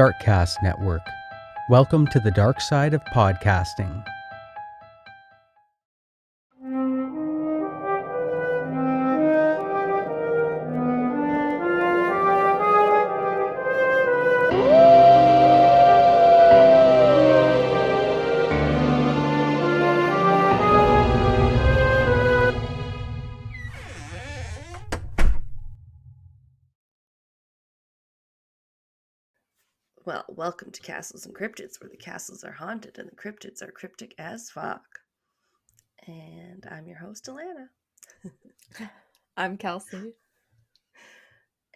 Darkcast Network. Welcome to the dark side of podcasting. Well, welcome to Castles and Cryptids, where the castles are haunted and the cryptids are cryptic as fuck. And I'm your host, Alanna. I'm Kelsey.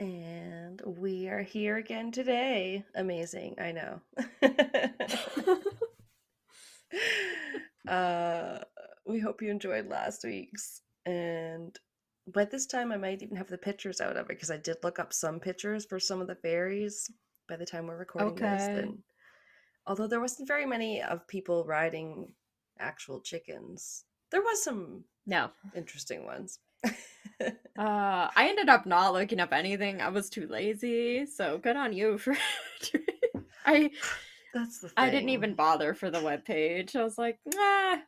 And we are here again today. Amazing, I know. We hope you enjoyed last week's. And by this time, I might even have the pictures out of it, because I did look up some pictures for some of the fairies by the time we're recording this. And although there wasn't very many of people riding actual chickens, there was some interesting ones. I ended up not looking up anything. I was too lazy, so good on you for That's the thing. I didn't even bother for the webpage. I was like, nah.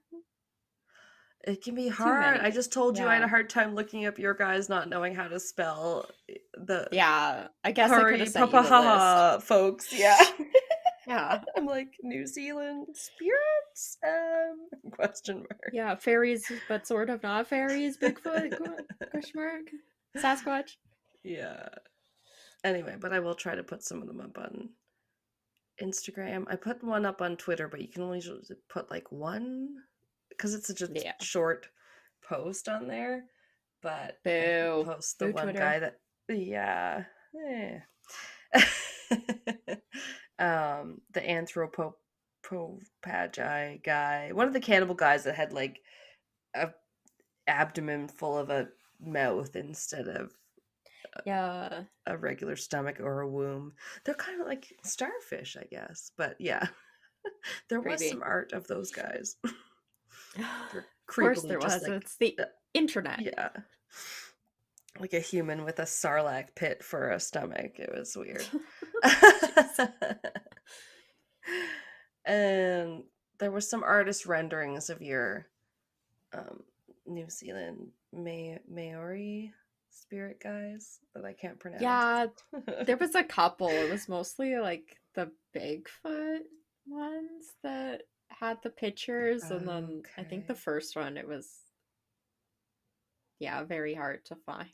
It can be hard. I just told you I had a hard time looking up your guys not knowing how to spell the I guess I could have sent you a list. Folks. Yeah. Yeah. I'm like, New Zealand spirits? Question mark. Yeah, fairies, but sort of not fairies. Bigfoot? Question mark. Sasquatch? Yeah. Anyway, but I will try to put some of them up on Instagram. I put one up on Twitter, but you can only put like one, because it's just a short post on there. But Boo. Post the Boo one Twitter. guy that the anthropophagy guy, one of the cannibal guys that had like a abdomen full of a mouth instead of a regular stomach or a womb. They're kind of like starfish, I guess. But yeah, there was some art of those guys. Of course there was. Like, it's the internet. Yeah. Like a human with a sarlacc pit for a stomach. It was weird. And there were some artist renderings of your New Zealand Maori spirit guys that I can't pronounce. Yeah, there was a couple. It was mostly like the Bigfoot ones that had the pictures, and then I think the first one, it was very hard to find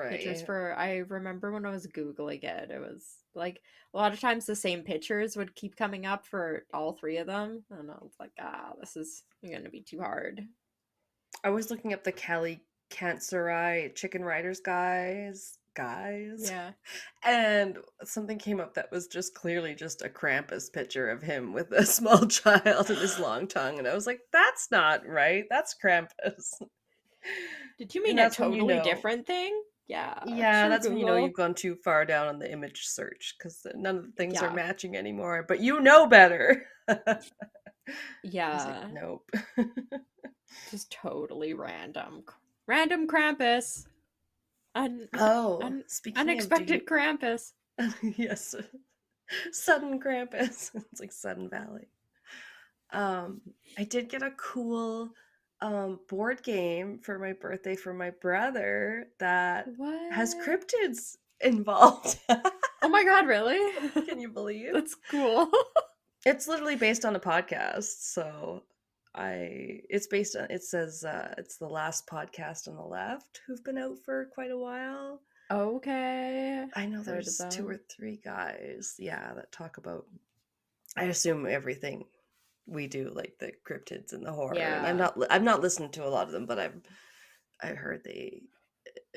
pictures for. I remember when I was Googling it, it was like a lot of times the same pictures would keep coming up for all three of them, and I was like, this is gonna be too hard. I was looking up the Cali Cancerai Chicken Riders guys. Yeah. And something came up that was just clearly just a Krampus picture of him with a small child and his long tongue. And I was like, that's not right. That's Krampus. Did you mean a totally different thing? Yeah. Yeah, that's when you know you've gone too far down on the image search, because none of the things are matching anymore. But you know better. Yeah. I was like, nope. Just totally random. Random Krampus. Unexpected Krampus. Yes. Sudden Krampus. It's like Sudden Valley. I did get a cool board game for my birthday from my brother that has cryptids involved. Oh my god, really? Can you believe? That's cool. It's literally based on a podcast, so it says it's the last podcast on the left who've been out for quite a while. Okay. I know there's 2 or 3 guys, that talk about, I assume, everything we do, like the cryptids and the horror. And I've not listened to a lot of them, but I heard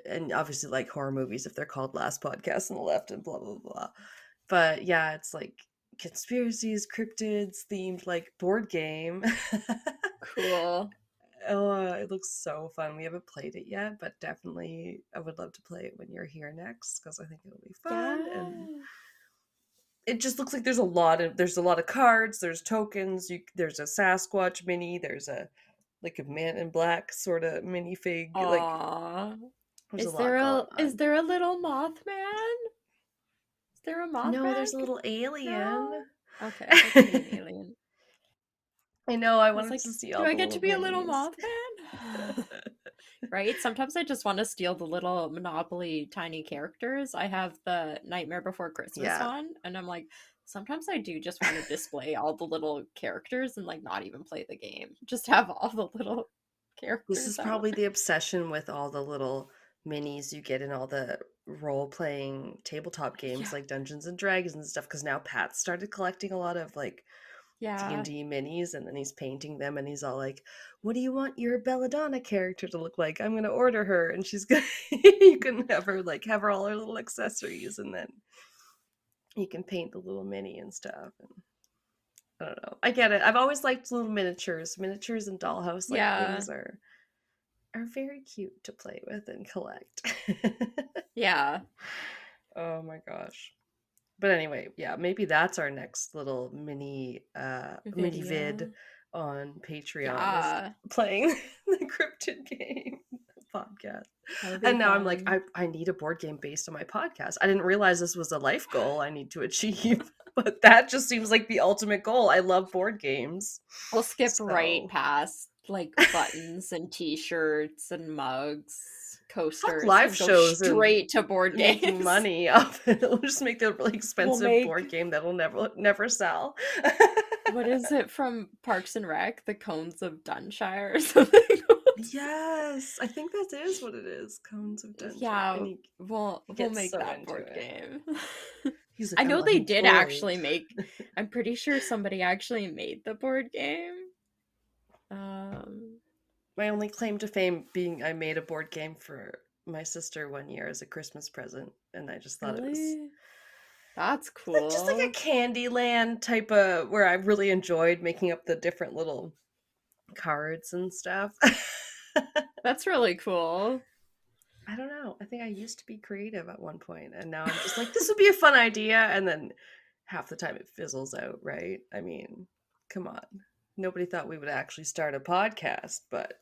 and obviously like horror movies if they're called Last Podcast on the Left and blah blah blah. But yeah, it's like conspiracies, cryptids themed, like board game. Cool. Oh, it looks so fun. We haven't played it yet, but definitely I would love to play it when you're here next, because I think it'll be fun. And it just looks like there's a lot of cards, there's tokens, there's a Sasquatch mini, there's a Man in Black sort of minifig. Aww. Is there a little Mothman? Is there a Mothman? No, there's a little alien. No? Okay, I thought an alien. I know, I was wanted like, to see do all I the get to be a little minis. Mothman? Right? Sometimes I just want to steal the little Monopoly tiny characters. I have the Nightmare Before Christmas on, and I'm like, sometimes I do just want to display all the little characters and like not even play the game. Just have all the little characters. This is probably the obsession with all the little minis you get in all the role-playing tabletop games like Dungeons and Dragons and stuff, because now Pat started collecting a lot of like D&D minis, and then he's painting them, and he's all like, what do you want your Belladonna character to look like? I'm gonna order her, and she's gonna you can have her like have her all her little accessories, and then you can paint the little mini and stuff. And I don't know, I get it. I've always liked little miniatures and dollhouse like things are very cute to play with and collect. Yeah. Oh my gosh. But anyway, yeah, maybe that's our next little mini vid on Patreon, is playing the cryptid game podcast. And now I'm like, I need a board game based on my podcast. I didn't realize this was a life goal I need to achieve, but that just seems like the ultimate goal. I love board games. We'll skip right past like buttons and t-shirts and mugs, coasters. Fuck live shows straight to board games. Making money off it. We'll just make the really expensive board game that'll never sell. What is it from Parks and Rec? The Cones of Dunshire or something? Yes, I think that is what it is. Cones of Dunshire. Yeah, we'll make so that board game. He's like, I know they did actually make. I'm pretty sure somebody actually made the board game. My only claim to fame being I made a board game for my sister one year as a Christmas present, and I just thought it was that's cool. Just like a Candyland type of where I really enjoyed making up the different little cards and stuff. That's really cool. I don't know. I think I used to be creative at one point, and now I'm just like, this would be a fun idea, and then half the time it fizzles out, right? I mean, come on. Nobody thought we would actually start a podcast, but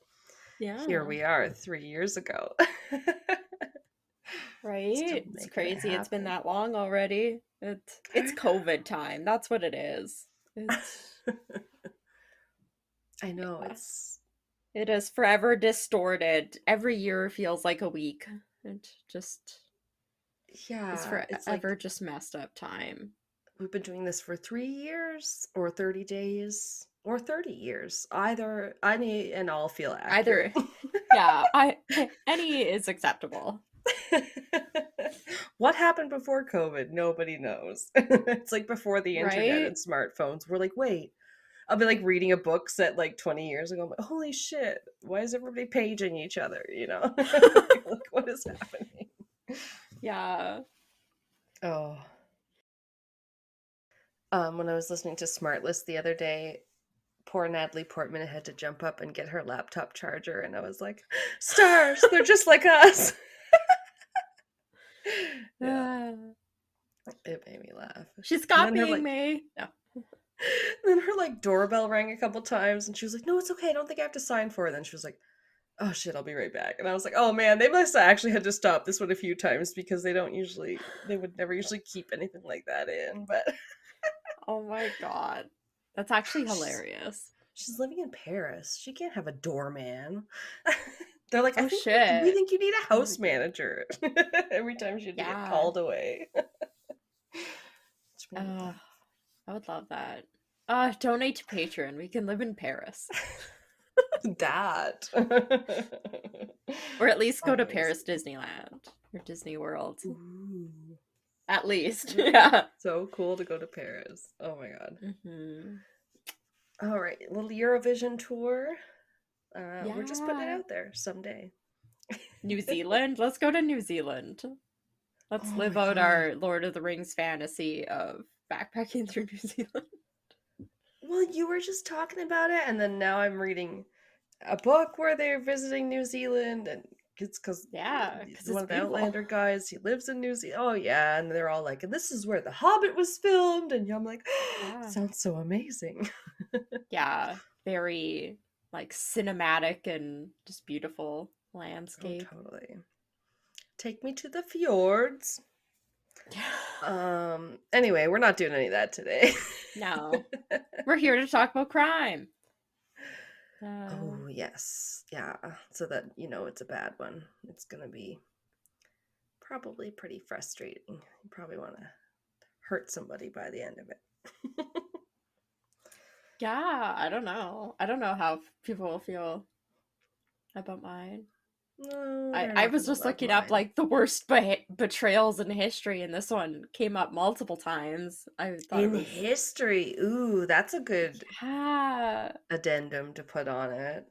here we are 3 years ago. Right? It's crazy. It's been that long already. It's COVID time. That's what it is. I know. It is forever distorted. Every year feels like a week. It just it's forever like, just messed up time. We've been doing this for 3 years or 30 days or 30 years. Either any and all feel accurate. Any is acceptable. What happened before COVID? Nobody knows. It's like before the internet and smartphones. We're like, wait. I'll be like reading a book set like 20 years ago. I'm like, holy shit, why is everybody paging each other? You know? Like, what is happening? Yeah. Oh. When I was listening to Smartlist the other day, poor Natalie Portman had to jump up and get her laptop charger, and I was like, stars, they're just like us. Yeah. It made me laugh. She's copying me. No. Then her like doorbell rang a couple times, and she was like, no, it's okay, I don't think I have to sign for it. Then she was like, oh shit, I'll be right back. And I was like, oh man, they must have actually had to stop this one a few times, because they would never usually keep anything like that in. But oh my god, that's actually hilarious. She's living in Paris. She can't have a doorman. They're like, oh shit, we think you need a house manager. Every time she'd get called away. I would love that. Donate to Patreon. We can live in Paris. That. Or at least go to Paris Disneyland or Disney World. Ooh. At least. Yeah. So cool to go to Paris. Oh my god. Mm-hmm. All right. Little Eurovision tour. We're just putting it out there someday. New Zealand? Let's go to New Zealand. Let's live out our Lord of the Rings fantasy of backpacking through New Zealand. Well, you were just talking about it, and then now I'm reading a book where they're visiting New Zealand, and it's because one of the Outlander guys, he lives in New Zealand. Oh yeah, and they're all like, and this is where The Hobbit was filmed, and I'm like, sounds so amazing. Yeah, very like cinematic and just beautiful landscape. Oh, totally. Take me to the fjords. Anyway, we're not doing any of that today. No. We're here to talk about crime. Oh, yes. Yeah. So that, it's a bad one. It's going to be probably pretty frustrating. You probably want to hurt somebody by the end of it. Yeah, I don't know. I don't know how people will feel about mine. No, I was just looking up like the worst betrayals in history, and this one came up multiple times. I thought in history. Ooh, that's a good addendum to put on it.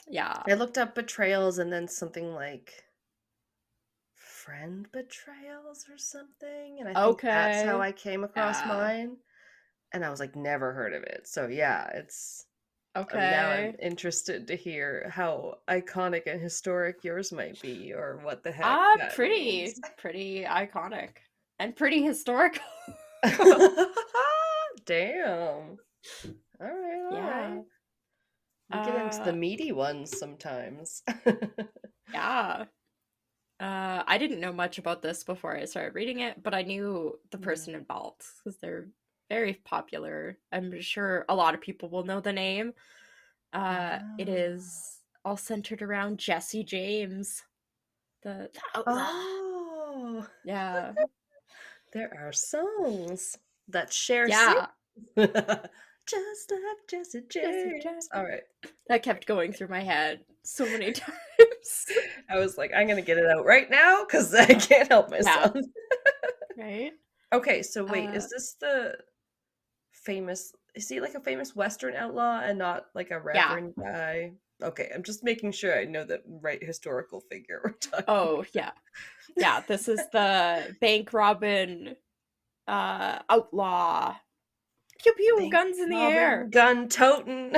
Yeah. I looked up betrayals and then something like friend betrayals or something, and I think that's how I came across mine. And I was like, never heard of it. So yeah, it's now I'm interested to hear how iconic and historic yours might be, or what the heck that pretty iconic and pretty historical. Damn. All right. Yeah. We get into the meaty ones sometimes. Yeah. I didn't know much about this before I started reading it, but I knew the person involved because they're very popular. I'm sure a lot of people will know the name. It is all centered around Jesse James, the outlaw. Oh, yeah. There are songs that share. Yeah. Just like Jesse James. All right. That kept going through my head so many times. I was like, I'm gonna get it out right now because I can't help myself. Right. Okay, so wait, is this the famous? Is he like a famous Western outlaw and not like a reverend guy? Okay, I'm just making sure I know the right historical figure we're talking about. Yeah. Yeah, this is the bank robbing outlaw. Pew pew, guns in the air. Gun toting.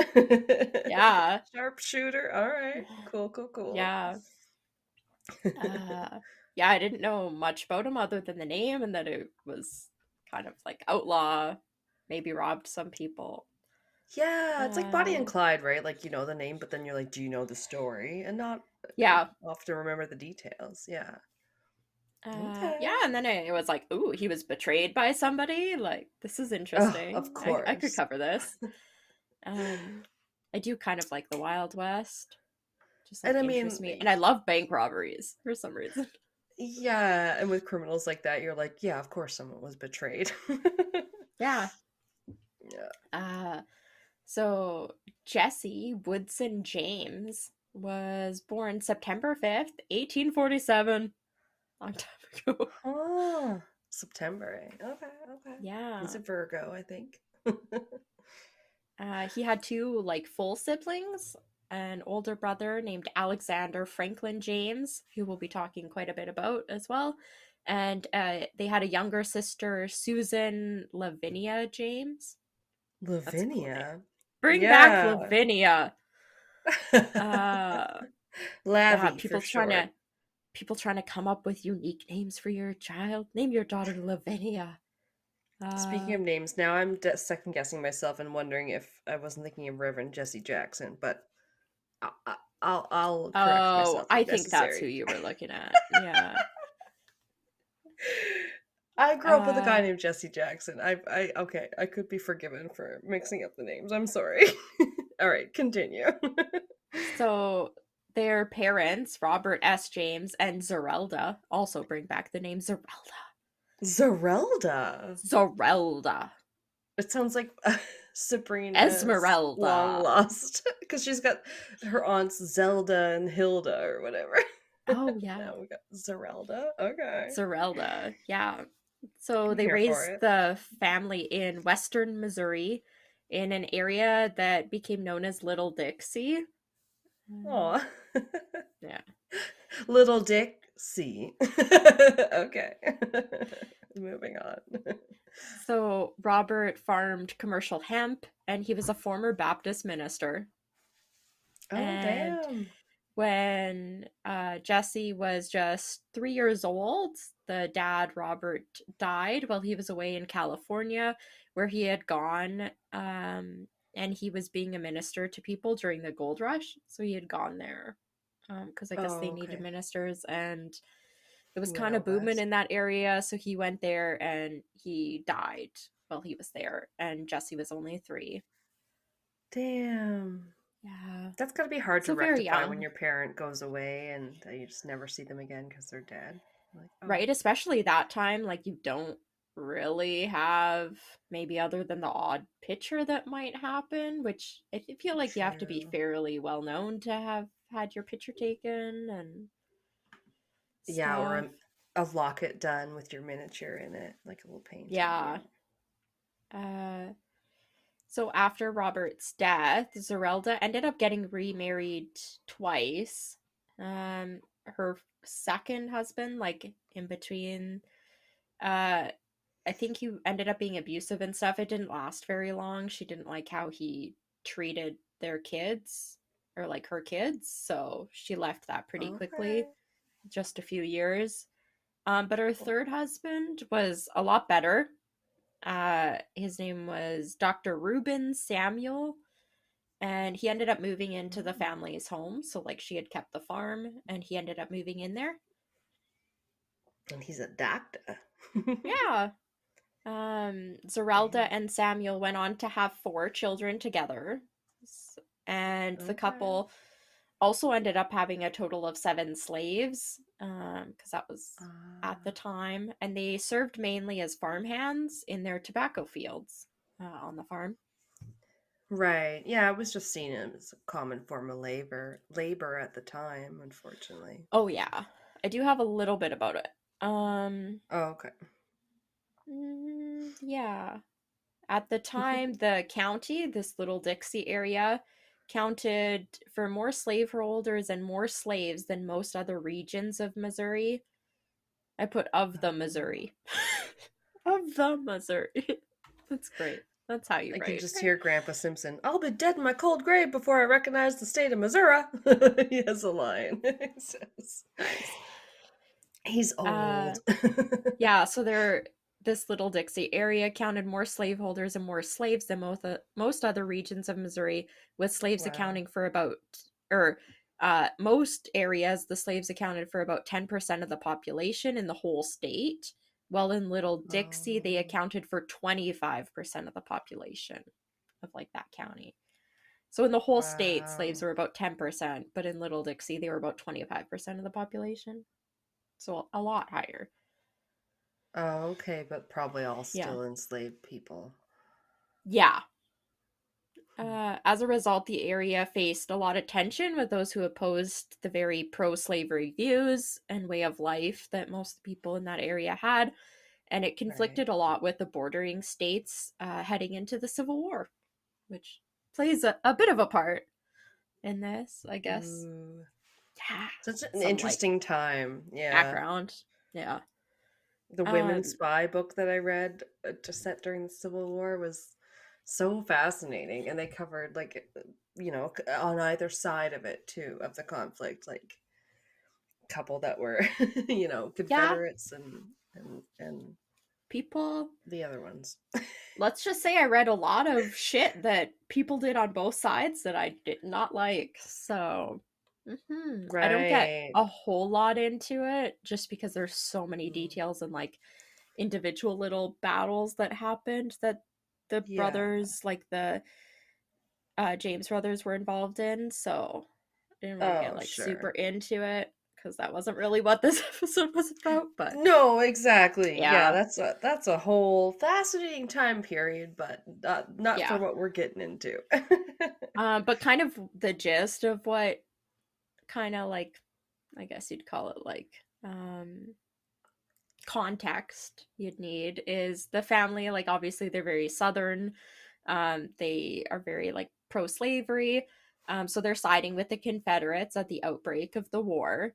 Yeah. Sharpshooter. All right. Cool. Yeah. Yeah, I didn't know much about him other than the name and that it was kind of like outlaw, maybe robbed some people. Yeah, it's like Bonnie and Clyde, right? Like, you know the name, but then you're like, do you know the story? And not often remember the details. Yeah. Okay. Yeah, and then it was like, ooh, he was betrayed by somebody. Like, this is interesting. Of course. I could cover this. I do kind of like the Wild West. Just like interests me. And I love bank robberies for some reason. Yeah, and with criminals like that, you're like, yeah, of course someone was betrayed. Yeah. Yeah. So Jesse Woodson James was born September 5th, 1847. Long time ago. Oh, September. Okay. Yeah. He's a Virgo, I think. He had two like full siblings, an older brother named Alexander Franklin James, who we'll be talking quite a bit about as well. And they had a younger sister, Susan Lavinia James. Lavinia? Cool. Bring back Lavinia. Lavy, people trying to come up with unique names for your child. Name your daughter Lavinia. Speaking of names, now I'm second guessing myself and wondering if I wasn't thinking of Reverend Jesse Jackson, but I'll correct myself. I think that's who you were looking at. Yeah. I grew up with a guy named Jesse Jackson. I could be forgiven for mixing up the names. I'm sorry. All right, continue. So their parents, Robert S. James and Zerelda, also bring back the name Zerelda. Zerelda. It sounds like Sabrina Esmeralda. Long lost because she's got her aunts Zelda and Hilda or whatever. Oh yeah. Now we got Zerelda. Okay. Zerelda. Yeah. So they raised the family in western Missouri in an area that became known as Little Dixie. Aw. Yeah. Little Dixie. Okay. Moving on. So Robert farmed commercial hemp and he was a former Baptist minister. Oh, and damn. When Jesse was just 3 years old, the dad, Robert, died while he was away in California, where he had gone, and he was being a minister to people during the gold rush. So he had gone there because I guess they needed ministers. And it was He went kind of out booming west. in that area, so he went there and he died while he was there, and Jesse was only 3. Damn. Yeah. That's got to be hard to So very rectify when young. your parent goes away and you just never see them again because they're dead. Like, oh. Right, especially that time, like, you don't really have, maybe other than the odd picture that might happen, which I feel like you have to be True. fairly well known to have had your picture taken and Yeah, or stuff. a locket done with your miniature in it, like a little painting. Yeah. Uh, so after Robert's death, Zerelda ended up getting remarried twice. Her second husband, like in between, uh, I think he ended up being abusive and stuff. It didn't last very long. She didn't like how he treated their kids or like her kids, so she left that pretty quickly, Okay. just a few years. But her third husband was a lot better. His name was Dr. Reuben Samuel, and he ended up moving into the family's home. So, like, she had kept the farm, and he ended up moving in there. And he's a doctor. Yeah. Zerelda Damn. and Samuel went on to have 4 children together. And the Okay. couple also ended up having a total of 7 slaves, because that was at the time. And they served mainly as farmhands in their tobacco fields on the farm. Right. Yeah, I was just seeing it as a common form of labor at the time, unfortunately. Oh, yeah. I do have a little bit about it. Oh, okay. Yeah. At the time, the county, this Little Dixie area, counted for more slaveholders and more slaves than most other regions of Missouri. I put of the Missouri. Of the Missouri. That's great. That's how you I can write. just hear Grandpa Simpson. I'll be dead in my cold grave before I recognize the state of Missouri. He has a line. He says. Nice. He's old. Yeah, so this Little Dixie area counted more slaveholders and more slaves than most other regions of Missouri, with slaves Wow. accounting for about, or most areas, the slaves accounted for about 10% of the population in the whole state, while in Little Dixie, they accounted for 25% of the population of like that county. So in the whole state, slaves Wow. were about 10%, but in Little Dixie, they were about 25% of the population. So a lot higher. Oh, okay, but probably all Yeah. still enslaved people. Yeah. As a result, the area faced a lot of tension with those who opposed the very pro slavery views and way of life that most people in that area had. And it conflicted Right. a lot with the bordering states heading into the Civil War, which plays a bit of a part in this, I guess. Ooh. Yeah. Such an Some like interesting time. Yeah. background. Yeah. The Women's Spy book that I read just set during the Civil War was so fascinating. And they covered, like, on either side of it, too, of the conflict, like, couple that were, Yeah. Confederates and People, the other ones. let's just say I read a lot of shit that people did on both sides that I did not like. So, I don't get Right. a whole lot into it just because there's so many details and like individual little battles that happened that the Yeah. brothers, like the James brothers, were involved in. So, I didn't really get Oh, like super sure. into it because that wasn't really what this episode was about. But No, exactly. Yeah, yeah, that's a whole fascinating time period, but not for yeah. what we're getting into. But kind of the gist of what kind of like, I guess you'd call it like context you'd need is the family, like obviously they're very southern. They are very like pro-slavery. So they're siding with the Confederates at the outbreak of the war.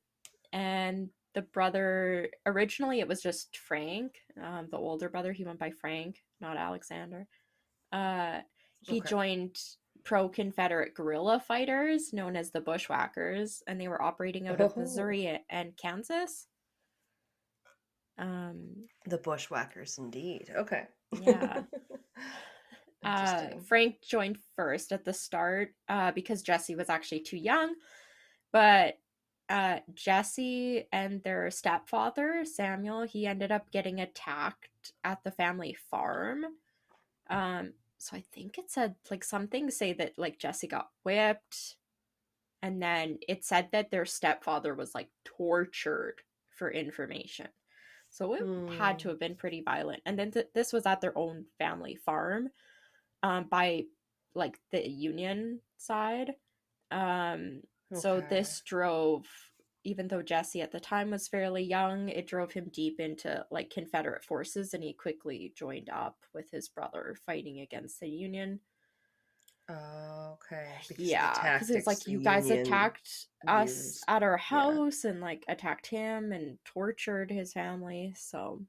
And the brother, originally it was just Frank, the older brother, he went by Frank, not Alexander. He Okay. joined pro-Confederate guerrilla fighters known as the Bushwhackers, and they were operating out of Oh, Missouri and Kansas. the bushwhackers, indeed. Okay. Yeah. Interesting. Frank joined first at the start because Jesse was actually too young, but Jesse and their stepfather, Samuel, he ended up getting attacked at the family farm. So I think it said, like, some things say that, like, Jesse got whipped, and then it said that their stepfather was, like, tortured for information. So it had to have been pretty violent. And then this was at their own family farm, by, like, the Union side. So this drove, even though Jesse at the time was fairly young, it drove him deep into, like, Confederate forces, and he quickly joined up with his brother fighting against the Union. Okay. Because it's like, you guys attacked us at our house and, like, attacked him and tortured his family. So,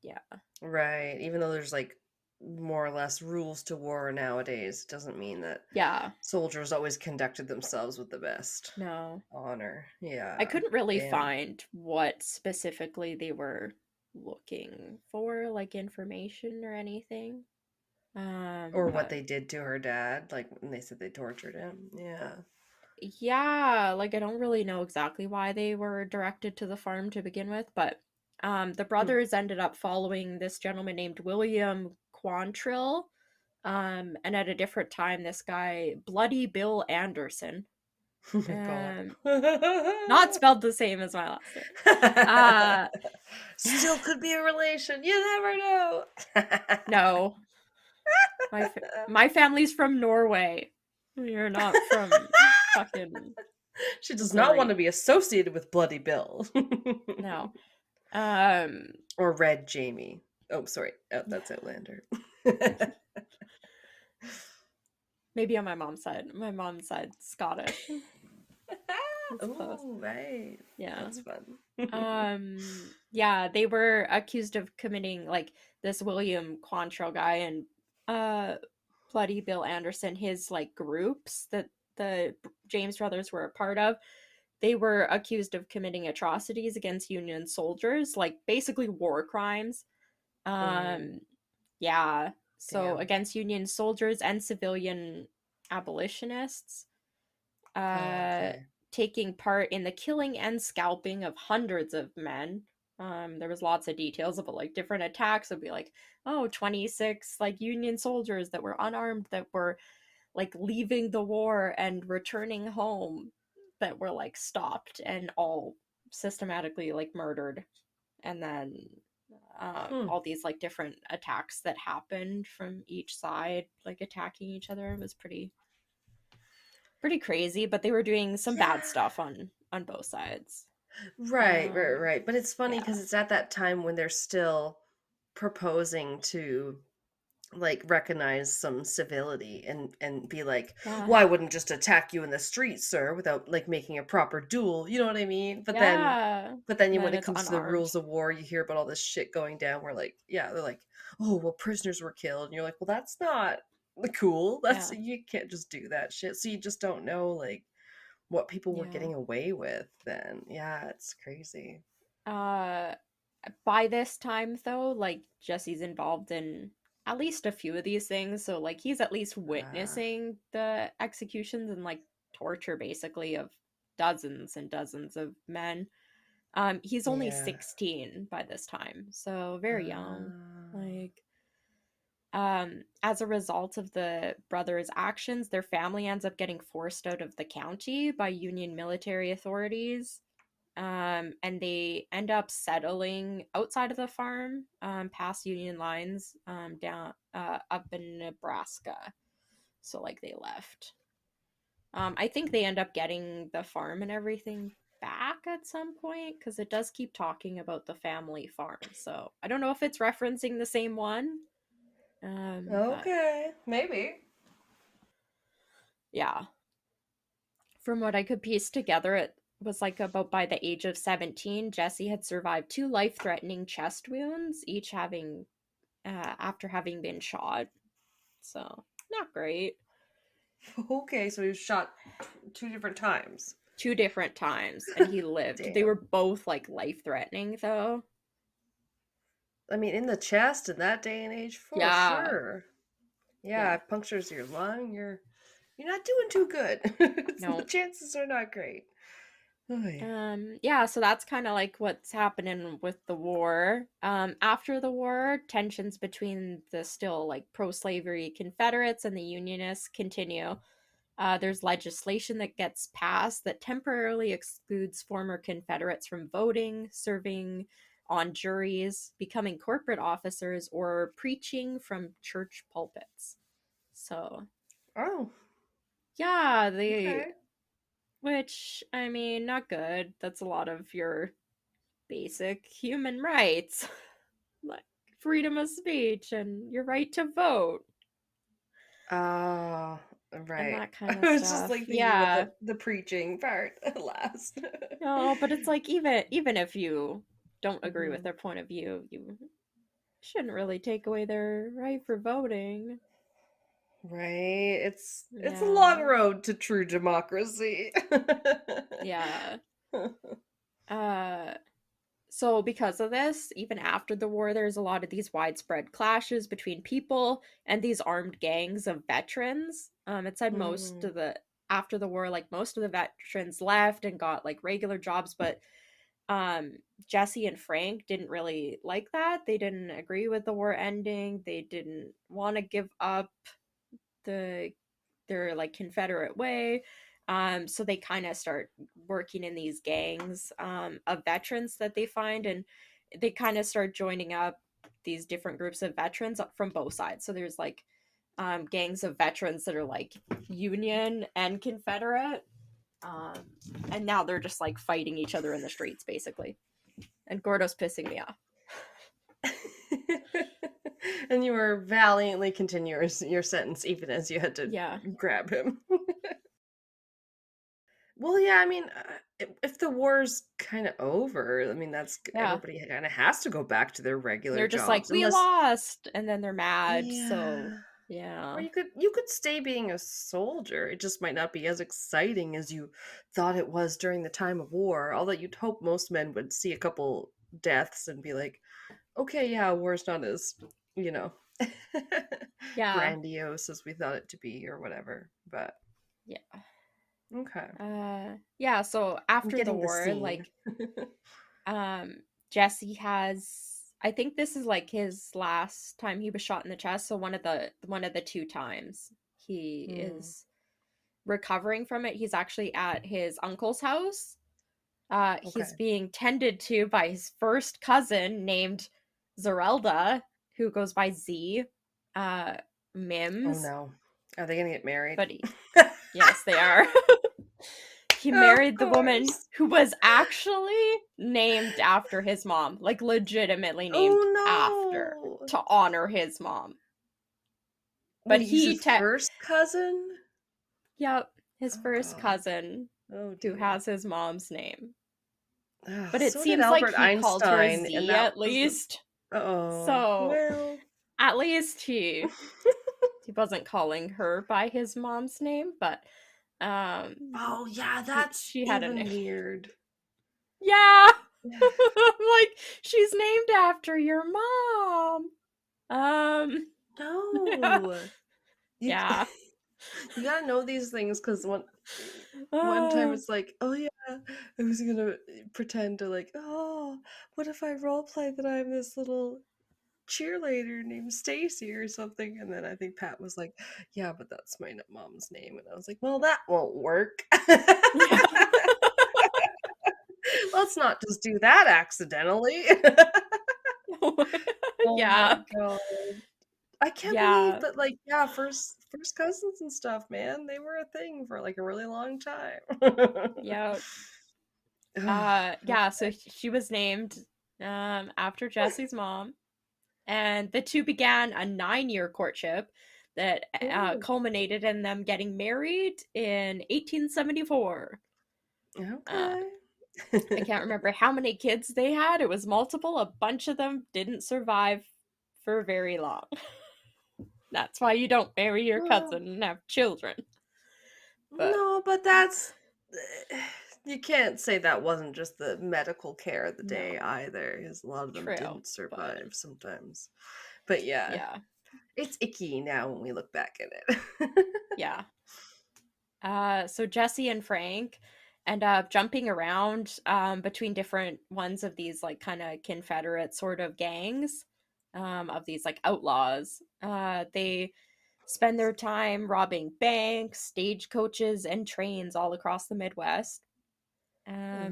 yeah. Right. Even though there's, like, more or less rules to war nowadays, it doesn't mean that soldiers always conducted themselves with the best honor. Yeah. I couldn't really find what specifically they were looking for, like, information or anything. Or what they did to her dad, like when they said they tortured him. Yeah, like, I don't really know exactly why they were directed to the farm to begin with, but the brothers ended up following this gentleman named William Quantrill, and at a different time, this guy, Bloody Bill Anderson, Oh my God. not spelled the same as my last name. Still could be a relation. You never know. No. My family's from Norway. You're not from fucking... She does not want to be associated with Bloody Bill. No. Or Red Jamie. Oh, sorry. Oh, that's Outlander. Maybe on my mom's side. My mom's side's Scottish. Oh, right. Yeah. That's fun. Yeah, they were accused of committing, like, this William Quantrill guy and Bloody Bill Anderson, his, like, groups that the James brothers were a part of. They were accused of committing atrocities against Union soldiers, like, basically war crimes. Yeah. So against Union soldiers and civilian abolitionists, taking part in the killing and scalping of hundreds of men. There was lots of details about, like, different attacks. It'd be like, 26 like Union soldiers that were unarmed, that were, like, leaving the war and returning home, that were, like, stopped and all systematically, like, murdered. And then all these, like, different attacks that happened from each side, like, attacking each other. It was pretty crazy, but they were doing some bad stuff on both sides. Right. But it's funny because it's at that time when they're still proposing to, like, recognize some civility and be like, well, I wouldn't just attack you in the street, sir, without, like, making a proper duel. You know what I mean? But then when it comes to the rules of war, you hear about all this shit going down where, like, they're like, oh, well, prisoners were killed. And you're like, well, that's not cool. That's you can't just do that shit. So you just don't know, like, what people were getting away with then. Yeah, it's crazy. By this time, though, like, Jesse's involved in at least a few of these things, so, like, he's at least witnessing the executions and, like, torture, basically, of dozens and dozens of men. He's only 16 by this time, so very young. Like, as a result of the brothers' actions, their family ends up getting forced out of the county by Union military authorities. And they end up settling outside of the farm, past Union lines, down up in Nebraska. So, like, they left. I think they end up getting the farm and everything back at some point, because it does keep talking about the family farm. So I don't know if it's referencing the same one. Okay, maybe. Yeah. From what I could piece together, it was, like, about by the age of 17, Jesse had survived 2 life-threatening chest wounds, each having, after having been shot. So, not great. Okay, so he was shot 2 different times. 2 different times, and he lived. They were both, like, life-threatening, though. I mean, in the chest in that day and age, for sure. Yeah, it punctures your lung, you're not doing too good. No. The chances are not great. Oh, yeah. Yeah, so that's kind of like what's happening with the war. After the war, tensions between the still like pro-slavery Confederates and the Unionists continue. There's legislation that gets passed that temporarily excludes former Confederates from voting, serving on juries, becoming corporate officers, or preaching from church pulpits. So, Oh, yeah, okay. which, I mean, not good. That's a lot of your basic human rights, like freedom of speech and your right to vote Oh, and right. that kind I of was just stuff. like thinking about Yeah. the preaching part last. No, but it's like even if you don't agree with Mhm. their point of view, you shouldn't really take away their right for voting. Right. It's a long Yeah. road to true democracy. Yeah. Uh so because of this, even after the war, there's a lot of these widespread clashes between people and these armed gangs of veterans. It said most Mm. of the after the war, like most of the veterans left and got like regular jobs, but um Jesse and Frank didn't really like that. They didn't agree with the war ending. They didn't want to give up the their like Confederate way. So they kind of start working in these gangs of veterans that they find, and they kind of start joining up these different groups of veterans from both sides. So there's like gangs of veterans that are like Union and Confederate, um, and now they're just like fighting each other in the streets basically. And Gordo's pissing me off. And you were valiantly continuing your sentence even as you had to Yeah, grab him. Well, yeah, I mean, if the war's kind of over, I mean, yeah. everybody kind of has to go back to their regular They're just like, jobs, we unless, lost, and then they're mad. So yeah. Or yeah, you could stay being a soldier. It just might not be as exciting as you thought it was during the time of war. Although you'd hope most men would see a couple deaths and be like, okay, yeah, war's not as, you know, yeah, grandiose as we thought it to be or whatever. But yeah. okay. Yeah, so I'm after the getting the war, scene. like um Jesse has, I think this is like his last time he was shot in the chest, so one of the two times he Hmm. is recovering from it. He's actually at his uncle's house. He's Okay. being tended to by his first cousin named Zerelda, who goes by Z, uh Oh Mims, no. Are they gonna get married? but yes, they are. He Of married the woman course. who was actually named after his mom, like legitimately named after Oh no. to honor his mom. But Wait, he's his first cousin? yep, his Oh first god. cousin Oh who dear. has his mom's name. Ugh, But it so did seems like Albert he called her Einstein, and Z that at was the. least. Oh So well. at least he wasn't calling her by his mom's name, but um Oh yeah, that's she had a even nickname. weird. Yeah. Like she's named after your mom. Um No, you yeah. you gotta know these things because one time Uh, it's like, oh yeah, I was gonna pretend to like, oh, what if I role play that I'm this little cheerleader named Stacy or something? And then I think Pat was like, yeah, but that's my mom's name, and I was like, well, that won't work. yeah. Let's not just do that accidentally. Oh my Yeah. god. I can't believe Yeah. that, like, yeah, first cousins and stuff, man, they were a thing for, like, a really long time. Yeah. Ugh, Yeah, so she was named after Jesse's mom, and the two began a 9-year courtship that ooh, culminated in them getting married in 1874. Uh, okay. I can't remember how many kids they had. It was multiple. A bunch of them didn't survive for very long. That's why you don't marry your Well, cousin and have children. But no, but that's you can't say that wasn't just the medical care of the day no, either, because a lot of them true. didn't But survive sometimes. But yeah, yeah, it's icky now when we look back at it. yeah. So Jesse and Frank, end up jumping around between different ones of these like kind of Confederate sort of gangs of these like outlaws. They spend their time robbing banks, stagecoaches, and trains all across the Midwest. Oh.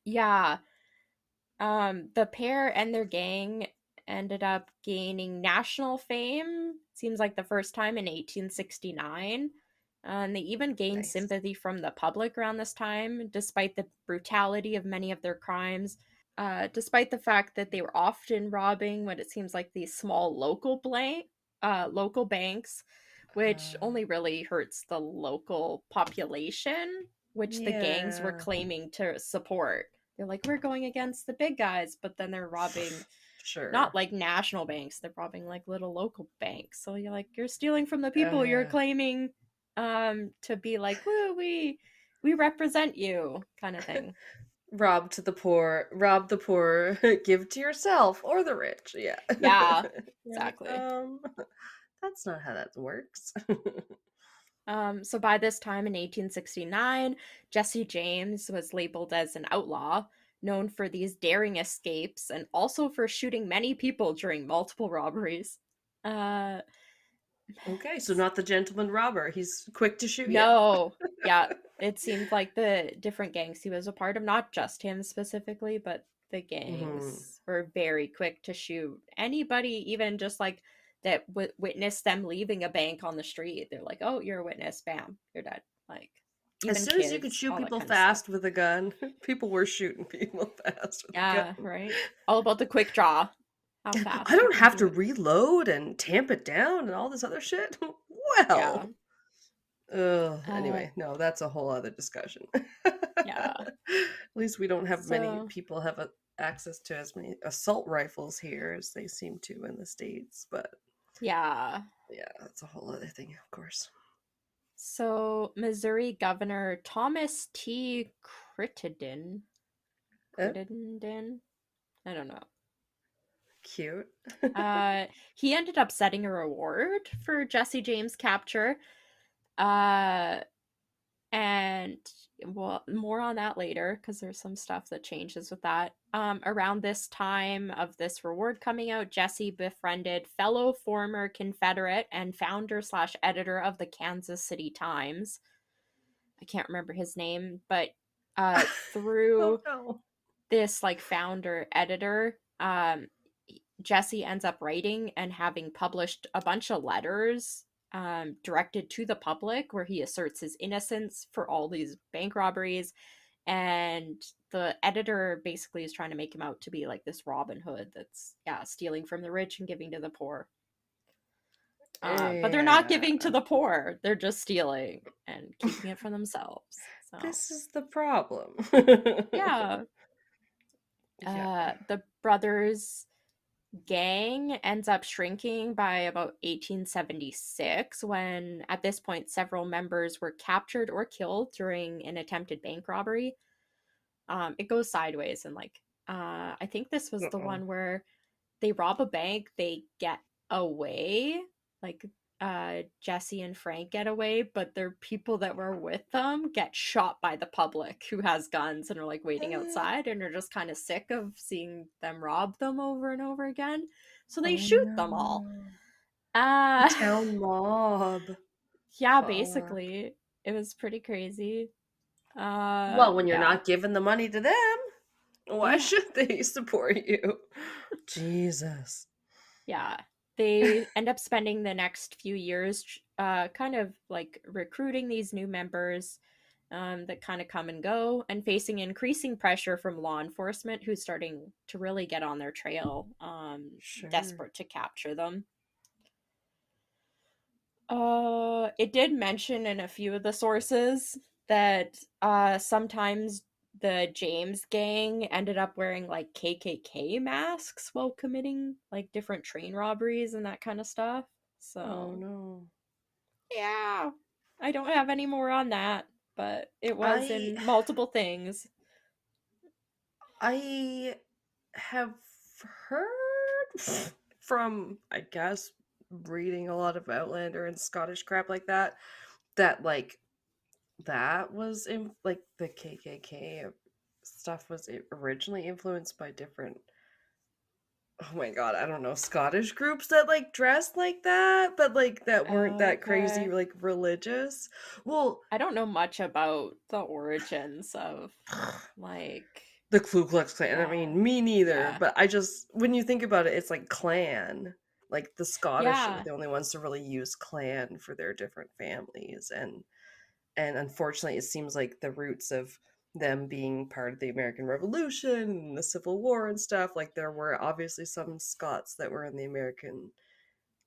Yeah, the pair and their gang ended up gaining national fame. Seems like the first time in 1869. And they even gained Nice. sympathy from the public around this time, despite the brutality of many of their crimes. Despite the fact that they were often robbing what it seems like these small local banks, which only really hurts the local population, which the gangs were Yeah. claiming to support. They're like, we're going against the big guys, but then they're robbing Sure. not like national banks, they're robbing like little local banks. So you're like, you're stealing from the people you're Yeah. claiming to be like, woo, we represent you kind of thing. Rob the poor, give to yourself or the rich. Yeah. Yeah, You're like, exactly. that's not how that works. So by this time in 1869, Jesse James was labeled as an outlaw, known for these daring escapes and also for shooting many people during multiple robberies. Uh, Okay, so not the gentleman robber. He's quick to shoot you. no, yeah, it seemed like the different gangs he was a part of, not just him specifically, but the Hmm. gangs were very quick to shoot anybody, even just like that witnessed them leaving a bank on the street. They're like, "Oh, you're a witness. Bam, you're dead." Like As even soon as you could kids, shoot all that people kind of stuff. fast with a gun, people were shooting people fast with a Yeah, gun. right. All about the quick draw. How I fast you don't can have do to it. reload and tamp it down and all this other shit. Yeah. Well, ugh, Uh, anyway, no, that's a whole other discussion. yeah. At least we don't have many So people have access to as many assault rifles here as they seem to in the States, but yeah. yeah, that's a whole other thing, of course. So Missouri Governor Thomas T. Crittenden. Oh, Crittenden? I don't know. cute. He ended up setting a reward for Jesse James' capture. Uh, and well, more on that later because there's some stuff that changes with that. Around this time of this reward coming out, Jesse befriended fellow former Confederate and founder slash editor of the Kansas City Times. I can't remember his name, but Oh through no. this like founder editor, Jesse ends up writing and having published a bunch of letters directed to the public where he asserts his innocence for all these bank robberies. And the editor basically is trying to make him out to be like this Robin Hood that's, yeah, stealing from the rich and giving to the poor. But they're not Yeah. giving to the poor, they're just stealing and keeping it for themselves. So, This is the problem. yeah. Yeah. The brothers gang ends up shrinking by about 1876 when at this point several members were captured or killed during an attempted bank robbery. It goes sideways and like I think this was the Uh-oh. one where they rob a bank, they get away, like Jesse and Frank get away, but their people that were with them get shot by the public who has guns and are like waiting outside and are just kind of sick of seeing them rob them over and over again. So they Oh shoot them all. no. The Uh town mob. yeah, Fuck. basically. It was pretty crazy. Well, when you're Yeah. not giving the money to them, why Yeah. should they support you? Jesus. Yeah. They end up spending the next few years kind of like recruiting these new members that kind of come and go and facing increasing pressure from law enforcement who's starting to really get on their trail, Sure. desperate to capture them. It did mention in a few of the sources that sometimes the James gang ended up wearing like KKK masks while committing like different train robberies and that kind of stuff. Oh So, no. yeah, I don't have any more on that, but it was I in multiple things. I have heard from, I guess, reading a lot of Outlander and Scottish crap like that, that like that was in like the KKK stuff was originally influenced by different, oh my god, I don't know, Scottish groups that like dressed like that, but like that weren't that crazy Okay. like religious. Well, I don't know much about the origins of like the Ku Klux Klan. I that. mean, me neither, Yeah. but I just when you think about it, it's like clan. Like the Scottish are Yeah. the only ones to really use clan for their different families, and unfortunately, it seems like the roots of them being part of the American Revolution and the Civil War and stuff, like there were obviously some Scots that were in the American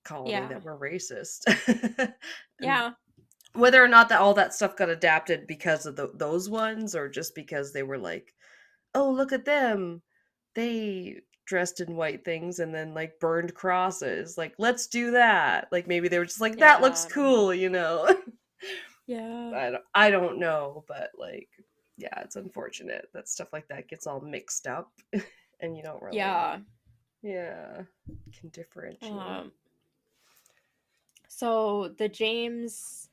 colony Yeah. that were racist. And Yeah. whether or not that all that stuff got adapted because of those ones or just because they were like, oh, look at them. They dressed in white things and then like burned crosses. Like, let's do that. Like maybe they were just like, that looks Yeah. I don't know. cool, you know? Yeah. I don't know, but like, yeah, it's unfortunate that stuff like that gets all mixed up and you don't really, Yeah. yeah, can differentiate. Um, so the James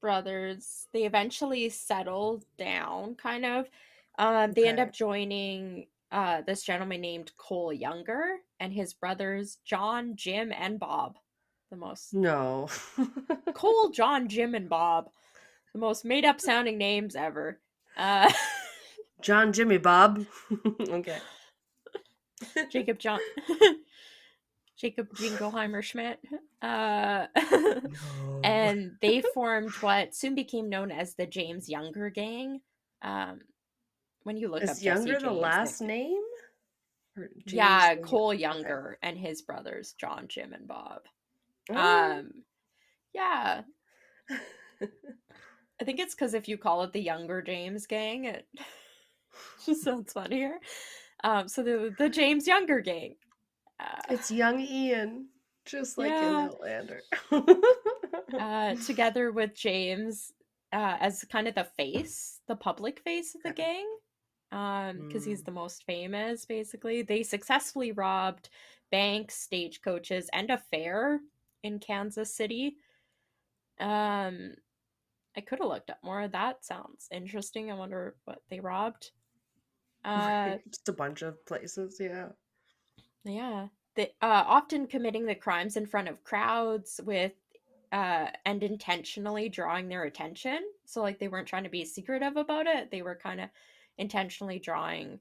brothers, they eventually settled down, kind of. They end Okay. up joining this gentleman named Cole Younger and his brothers John, Jim, and Bob. The most No. Cole, John, Jim, and Bob. The most made up sounding names ever. Uh, John, Jimmy, Bob. Okay. Jacob John. Jacob Jingleheimer Schmidt. Uh, No. and they formed what soon became known as the James Younger Gang. Um, when you look up Is Jesse Younger the James, last name? Or James yeah, the Cole Okay. Younger and his brothers John, Jim, and Bob. Alright. Um, yeah, I think it's because if you call it the Younger James Gang, it just sounds funnier. So the James Younger Gang. It's young Ian, just like in Yeah, Outlander. together with James as kind of the face, the public face of the Okay. gang, because he's Mm. the most famous. Basically, they successfully robbed banks, stagecoaches, and a fair in Kansas City. Um, I could have looked up more. That sounds interesting. I wonder what they robbed. Uh, Right. Just a bunch of places, yeah. yeah, they often committing the crimes in front of crowds with and intentionally drawing their attention. So like they weren't trying to be secretive about it. They were kind of intentionally drawing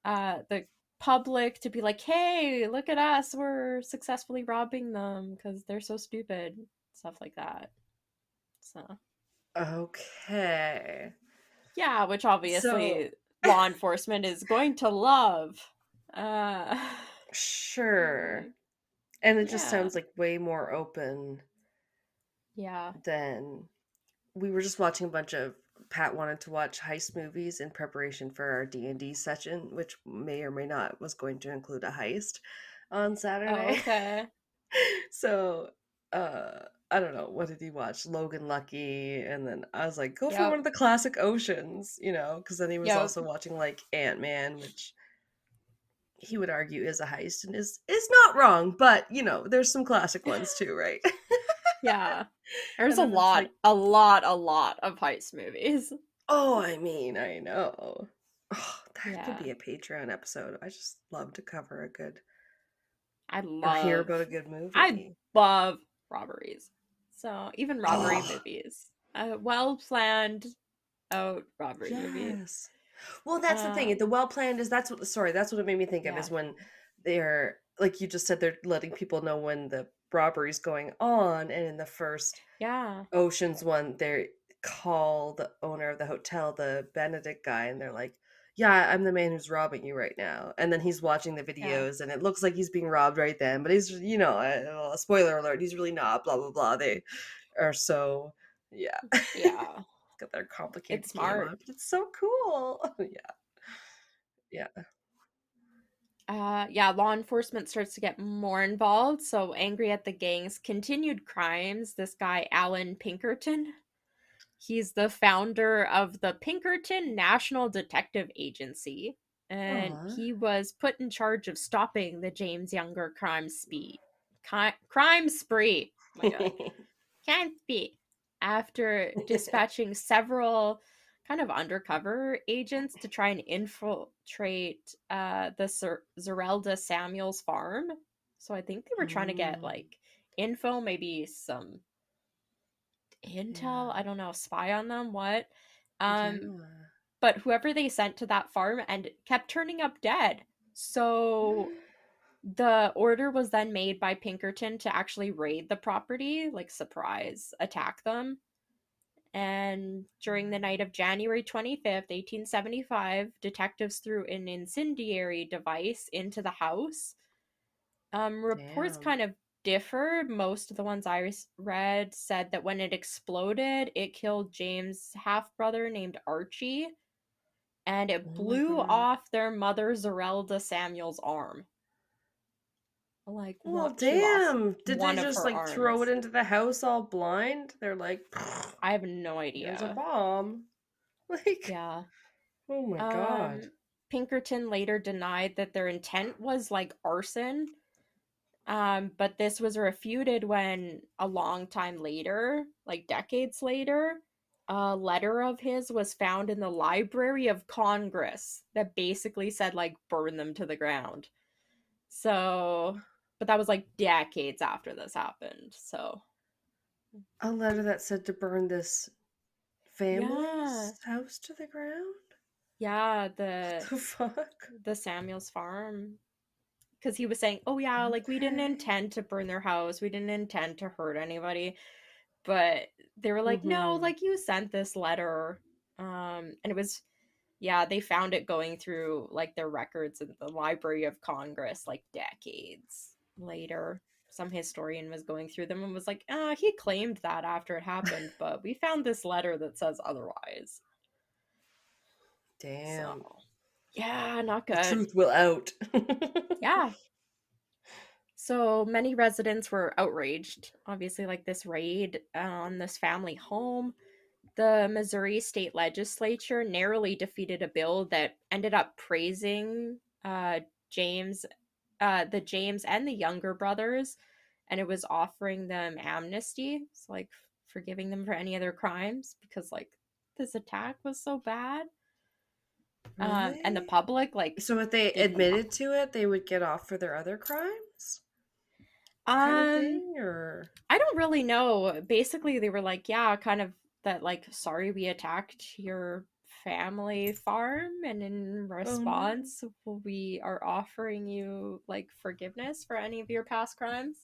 the public to be like, "Hey, look at us. We're successfully robbing them because they're so stupid." Stuff like that. So, Okay. yeah, which So, obviously law enforcement is going to love. Uh sure. like, And it just yeah. sounds like way more open Yeah. than we were just watching a bunch of Pat wanted to watch heist movies in preparation for our D&D session, which may or may not was going to include a heist on Oh, Saturday. okay. So, I don't know, what did he watch? Logan Lucky, and then I was like, go for one Yep. of the classic Oceans, you know, because then he was Yep. also watching like Ant-Man, which he would argue is a heist and is not wrong, but you know, there's some classic ones too, right? Yeah. There's And then it's like, a lot of heist movies. oh, I mean, I know. Oh, that could Yeah. be a Patreon episode. I just love to cover a good I or hear love about a good I movie. love robberies. So even robbery Oh, movies. A well planned out robbery movie. yes. Well, that's the thing. Um The well planned is that's what sorry, that's what it made me think of yeah. is when they're like you just said they're letting people know when the robbery's going on, and in the first Yeah. Ocean's one, they call the owner of the hotel, the Benedict guy, and they're like, "Yeah, I'm the man who's robbing you right now." And then he's watching the Yeah. videos, and it looks like he's being robbed right then, but he's, you know, a spoiler alert, he's really not. Blah blah blah. They are so, yeah, Yeah. got their It's complicated game smart. on, but it's so cool. Yeah, yeah. Yeah, law enforcement starts to get more involved, so angry at the gang's continued crimes, this guy Alan Pinkerton, he's the founder of the Pinkerton National Detective Agency, and Aw. he was put in charge of stopping the James Younger crime spree. Crime spree. Oh my god. Crime spree. after dispatching several kind of undercover agents to try and infiltrate the Zerelda Samuels farm. So I think they were trying to get like info, maybe some intel, I don't know, spy on them, what. But whoever they sent to that farm and kept turning up dead. So the order was then made by Pinkerton to actually raid the property, like surprise attack them. And during the night of January 25th, 1875, detectives threw an incendiary device into the house. Reports kind of differ. Most of the ones I read said that when it exploded, it killed James' half-brother named Archie, and it blew off their mother Zerelda Samuel's arm. Like, well, what? damn. Did they one of just her like arms. throw it into the house all blind? They're like, I have no idea. There's a bomb. Like, yeah. Oh my god. Pinkerton later denied that their intent was like arson. But this was refuted when a long time later, like decades later, a letter of his was found in the Library of Congress that basically said like burn them to the ground. So, but that was like decades after this happened. So, a letter that said to burn this family's house to the ground? Yeah, What the fuck? the Samuels farm. Because he was saying, oh yeah, like we didn't intend to burn their house, we didn't intend to hurt anybody, but they were like, no, like you sent this letter, and it was, yeah, they found it going through like their records in the Library of Congress like decades later. Some historian was going through them and was like, he claimed that after it happened, but we found this letter that says otherwise. Damn. So, yeah, not good. The truth will out. Yeah. So many residents were outraged, obviously, like this raid on this family home. The Missouri state legislature narrowly defeated a bill that ended up praising James, the James and the younger brothers, and it was offering them amnesty, so like forgiving them for any other crimes because like this attack was so bad. Really? And the public, like, so if they admitted to it, they would get off for their other crimes? Kind of thing, or I don't really know. Basically, they were like, yeah, kind of that, like, sorry, we attacked your family farm, and in response, we are offering you like forgiveness for any of your past crimes.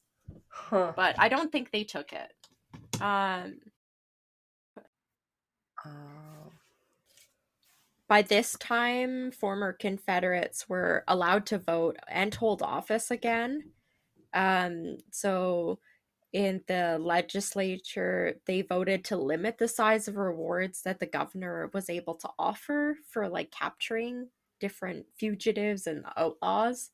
But I don't think they took it. By this time, former Confederates were allowed to vote and hold office again. So in the legislature, they voted to limit the size of rewards that the governor was able to offer for like capturing different fugitives and outlaws.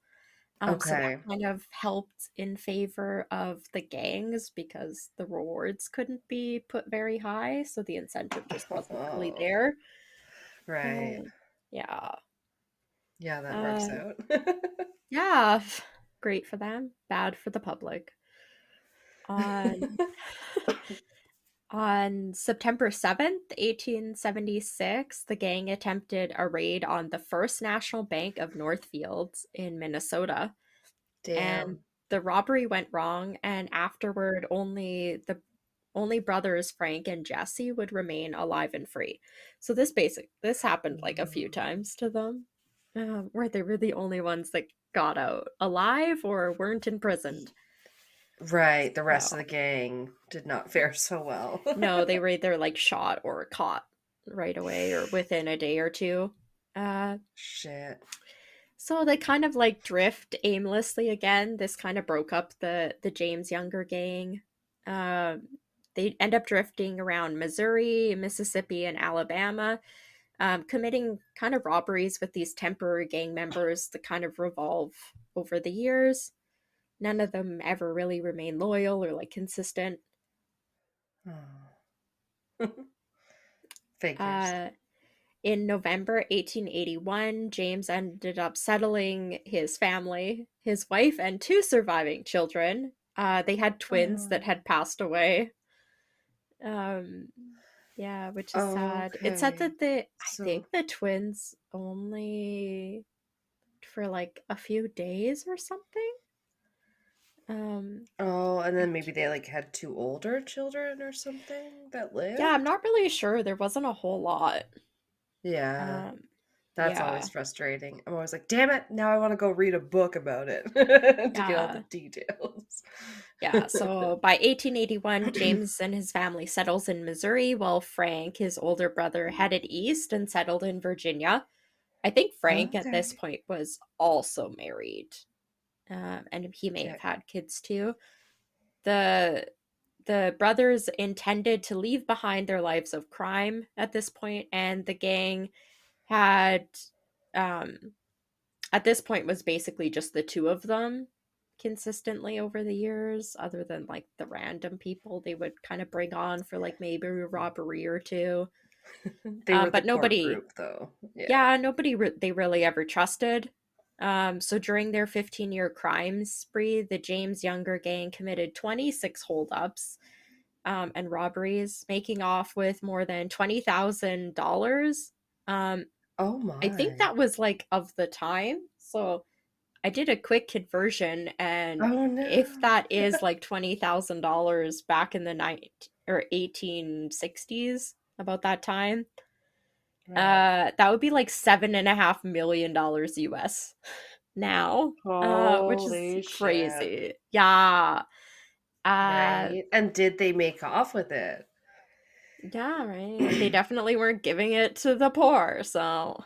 So that kind of helped in favor of the gangs because the rewards couldn't be put very high, so the incentive just wasn't really there. Right. Yeah. Yeah, that works out. Yeah. Great for them, bad for the public. On September 7th, 1876, the gang attempted a raid on the First National Bank of Northfields in Minnesota. Damn. And the robbery went wrong, and afterward only brothers Frank and Jesse would remain alive and free. So this happened like a few times to them, where they were the only ones that got out alive or weren't imprisoned. Right, the rest of the gang did not fare so well. No, they were either like shot or caught right away or within a day or two. Shit. So they kind of like drift aimlessly again. This kind of broke up the James Younger gang. They end up drifting around Missouri, Mississippi, and Alabama, committing kind of robberies with these temporary gang members that kind of revolve over the years. None of them ever really remain loyal or like consistent. Figures. In November 1881, James ended up settling his family, his wife, and 2 surviving children. They had twins that had passed away. Yeah, which is sad. It said Okay. that I So, think the twins only for like a few days or something. and then maybe they like had two older children or something that Yeah, I'm lived. not really sure. There wasn't a whole lot. Yeah, Um, that's always yeah, frustrating. I'm always like, damn it, now I want to go read a book about it to get all the yeah, details. yeah. So by 1881, James and his family settles in Missouri, while Frank, his older brother, headed east and settled in Virginia. I think Frank at this Okay. point was also married, and he may have Okay. had kids too. The brothers intended to leave behind their lives of crime at this point, and the gang had um at this point was basically just the two of them consistently over the years, other than like the random people they would kind of bring on for like maybe a robbery or two. They were the But core nobody, group, though. Yeah. yeah, they really ever trusted. So during their 15-year crime spree, the James Younger gang committed 26 holdups and robberies, making off with more than $20,000. Oh I think my. that was like of the time. So I did a quick conversion, and Oh if no. that is like $20,000 back in the 1860s, about that time, Right. that would be like $7.5 million US now, which is Holy shit. crazy. Yeah. Uh, Right. And did they make off with it? yeah, right. They definitely weren't giving it to the poor, so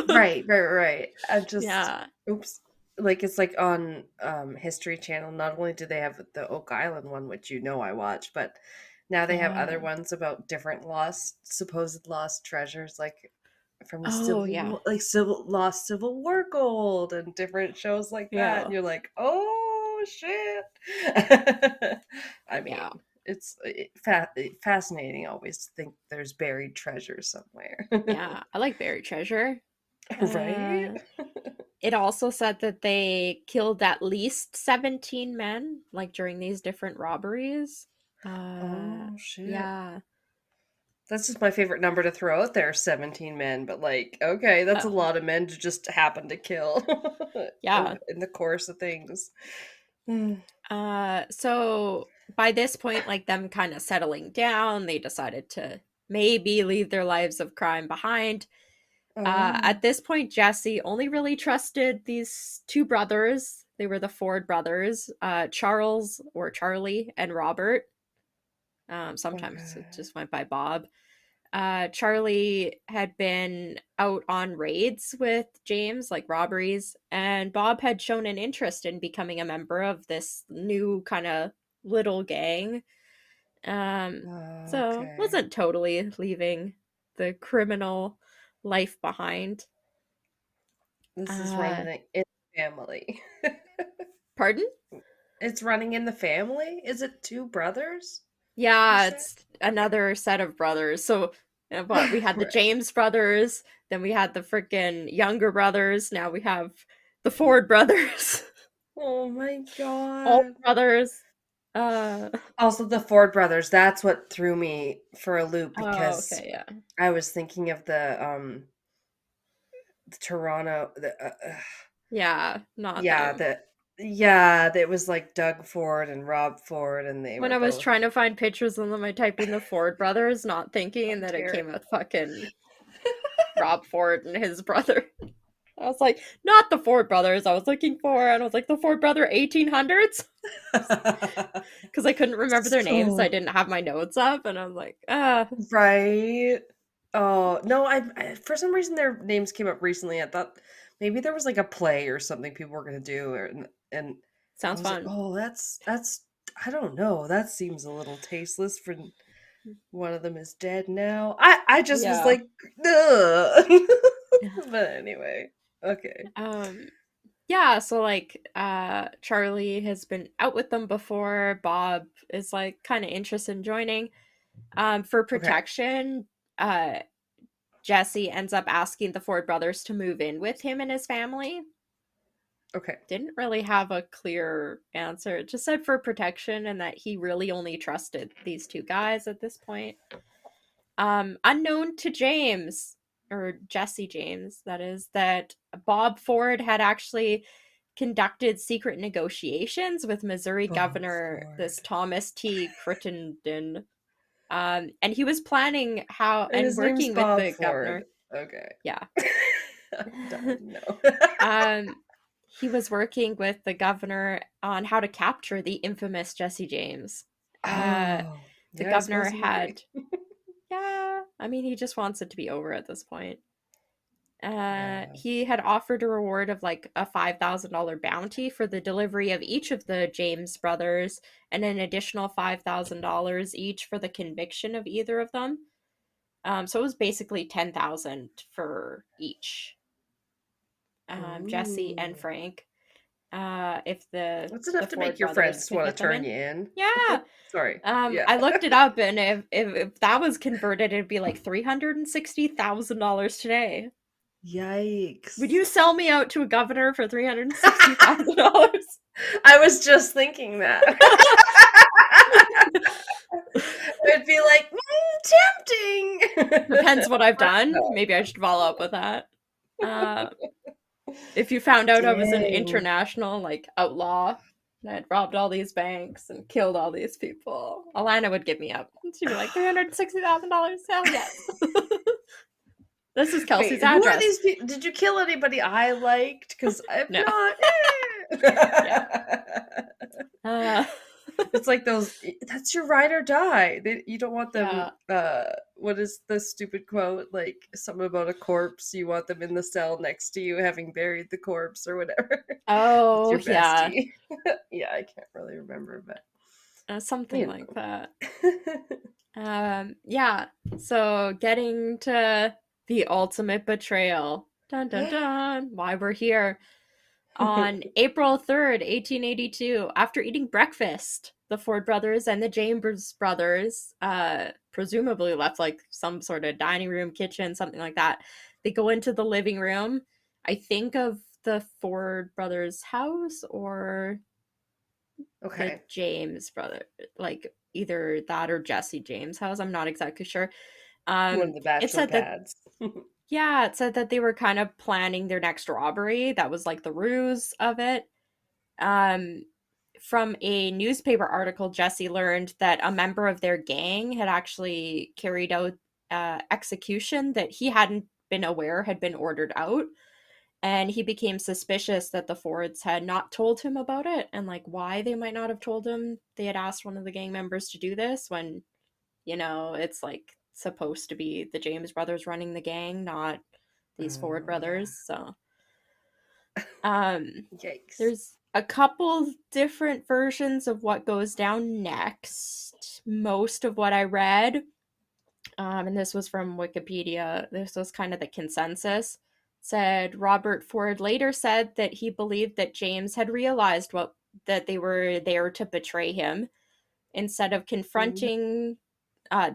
Right, right, right. I just yeah. oops. Like it's like on History Channel, not only do they have the Oak Island one, which you know I watch, but now they have other Yeah. ones about different supposed lost treasures, like from the Oh, yeah. lost Civil War gold and different shows like that. Yeah. And you're like, oh shit. I Yeah. mean, fascinating always to think there's buried treasure somewhere. Yeah. I like buried treasure. Right? Uh, it also said that they killed at least 17 men, like during these different robberies. Oh shit. Yeah. That's just my favorite number to throw out there, 17 men, but like, okay, that's a Oh, lot of men to just happen to kill yeah. in the course of things. Hmm. So by this point, like them kind of settling down, they decided to maybe leave their lives of crime behind. Oh, At this point, Jesse only really trusted these two brothers. They were the Ford brothers, Charles or Charlie and Robert. Sometimes it okay. just went by Bob. Charlie had been out on raids with James, like robberies, and Bob had shown an interest in becoming a member of this new kind of little gang. Um, so Okay. wasn't totally leaving the criminal life behind. This is Uh, running in the family. Pardon? It's running in the family? Is it two brothers? You Yeah, said? it's another set of brothers. So, what we had the Right. James brothers, then we had the freaking younger brothers. Now we have the Ford brothers, Oh my all god. brothers. Uh, Also, the Ford brothers, that's what threw me for a loop oh, because okay, yeah, I was thinking of the Toronto yeah, not yeah, them. that was like Doug Ford and Rob Ford and they When were I was both trying to find pictures of them, I typed in the Ford brothers, not thinking, and then it Ontario. came with fucking Rob Ford and his brother. I was like, not the Ford brothers I was looking for, and I was like, the Ford brother 1800s? Because I couldn't remember their names, so I So didn't have my notes up, and I was like, ah, right. Oh, no, for some reason their names came up recently. I thought maybe there was like a play or something people were going to do and I sounds was like, fun. "Oh, that's I don't know. That seems a little tasteless for one of them is dead now." I just was Yeah. like, ugh. But anyway, okay. Um, yeah, so like Charlie has been out with them before. Bob is like kind of interested in joining. For Okay. protection, uh Jesse ends up asking the Ford brothers to move in with him and his family. Okay. Didn't really have a clear answer. It just said for protection and that he really only trusted these two guys at this point. Unknown to James, or Jesse James, that is, that Bob Ford had actually conducted secret negotiations with Missouri Governor, this Thomas T. Crittenden. And he was planning how and and his name's working with Bob the Ford. governor. Okay. Yeah. No. He was working with the governor on how to capture the infamous Jesse James. The governor had, yeah, I mean, he just wants it to be over at this point. He had offered a reward of like a $5,000 bounty for the delivery of each of the James brothers, and an additional $5,000 each for the conviction of either of them. So it was basically $10,000 for each. Jesse and Frank. If that's enough to Ford make your brothers friends want to get them turn you in. Yeah. Sorry. Yeah. I looked it up, and if that was converted, it'd be like $360,000 today. Yikes. Would you sell me out to a governor for $360,000? I was just thinking that. It'd be like, tempting. Depends what I've done. Maybe I should follow up with that. If you found out I was an international like outlaw and I'd robbed all these banks and killed all these people, Alanna would give me up. She'd be like, $360,000. Hell yes. This is Kelsey's address. Who are these people? Did you kill anybody I liked? Because if No. not, it's like those. That's your ride or die. You don't want them. What is the stupid quote? Like something about a corpse. You want them in the cell next to you, having buried the corpse or whatever. Oh, yeah. Yeah, I can't really remember, but something like that. Yeah. So getting to the ultimate betrayal. Dun dun dun. Why we're here. On April 3rd, 1882, after eating breakfast, the Ford brothers and the James brothers, presumably left like some sort of dining room, kitchen, something like that. They go into the living room. I think of the Ford brothers' house or the James brother, like either that or Jesse James' house. I'm not exactly sure. One of the bachelor pads. Yeah, it said that they were kind of planning their next robbery. That was like the ruse of it. From a newspaper article, Jesse learned that a member of their gang had actually carried out execution that he hadn't been aware had been ordered out. And he became suspicious that the Fords had not told him about it, and like why they might not have told him they had asked one of the gang members to do this when, you know, it's like supposed to be the James brothers running the gang, not these Ford brothers. So yikes. There's a couple different versions of what goes down next. Most of what I read, and this was from Wikipedia, this was kind of the consensus, said Robert Ford later said that he believed that James had realized that they were there to betray him. Instead of confronting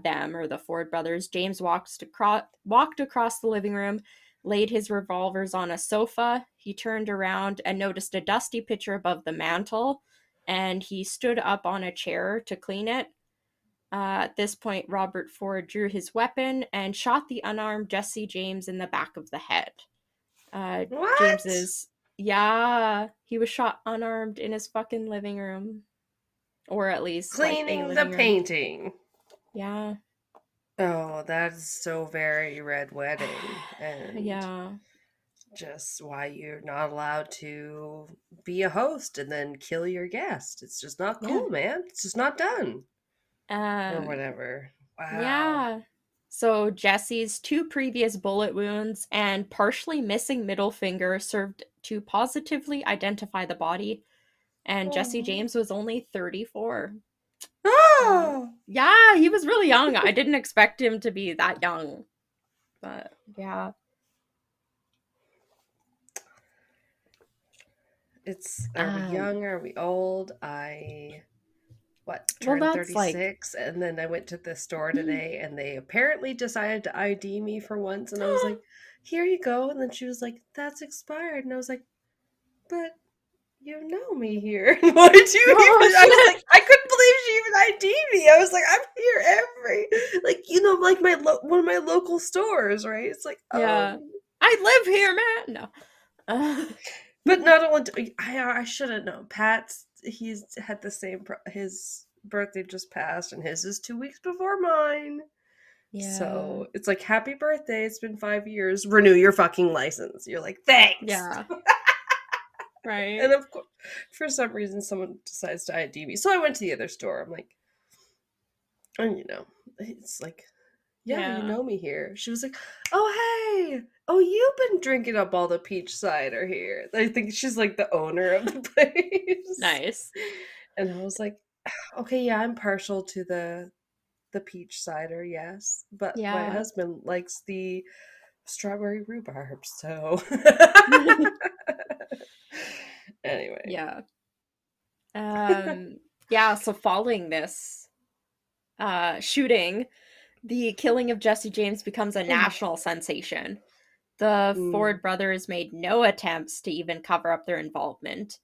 them or the Ford brothers, James walked across the living room, laid his revolvers on a sofa. He turned around and noticed a dusty pitcher above the mantel, and he stood up on a chair to clean it. At this point, Robert Ford drew his weapon and shot the unarmed Jesse James in the back of the head. What? He was shot unarmed in his fucking living room. Or at least cleaning the painting. Yeah. Oh, that's so very Red Wedding. And yeah. Just why you're not allowed to be a host and then kill your guest. It's just not cool, man. It's just not done. Or whatever. Wow. Yeah. So Jesse's 2 previous bullet wounds and partially missing middle finger served to positively identify the body. And Jesse James was only 34. Oh! Yeah, he was really young. I didn't expect him to be that young. But, yeah. Are we young? Are we old? Turned 36, and then I went to the store today, and they apparently decided to ID me for once, and I was like, here you go. And then she was like, that's expired. And I was like, but you know me here. Why do you even? I was like, I couldn't believe she even ID'd me. I was like, I'm here every, like, you know, like one of my local stores, right? It's like, Yeah. I live here, man. No. But not only I should have known. Pat's he's had the same. His birthday just passed, and his is 2 weeks before mine. Yeah. So it's like, happy birthday! It's been 5 years. Renew your fucking license. You're like, thanks. Yeah. Right. And of course, for some reason, someone decides to ID me. So I went to the other store. I'm like, and you know, it's like, yeah, you know me here. She was like, oh, hey. Oh, you've been drinking up all the peach cider here. I think she's like the owner of the place. Nice. And I was like, okay, yeah, I'm partial to the peach cider, yes. But my husband likes the strawberry rhubarb, so anyway. Yeah. Yeah, so following this shooting, the killing of Jesse James becomes a national sensation. The Ford brothers made no attempts to even cover up their involvement.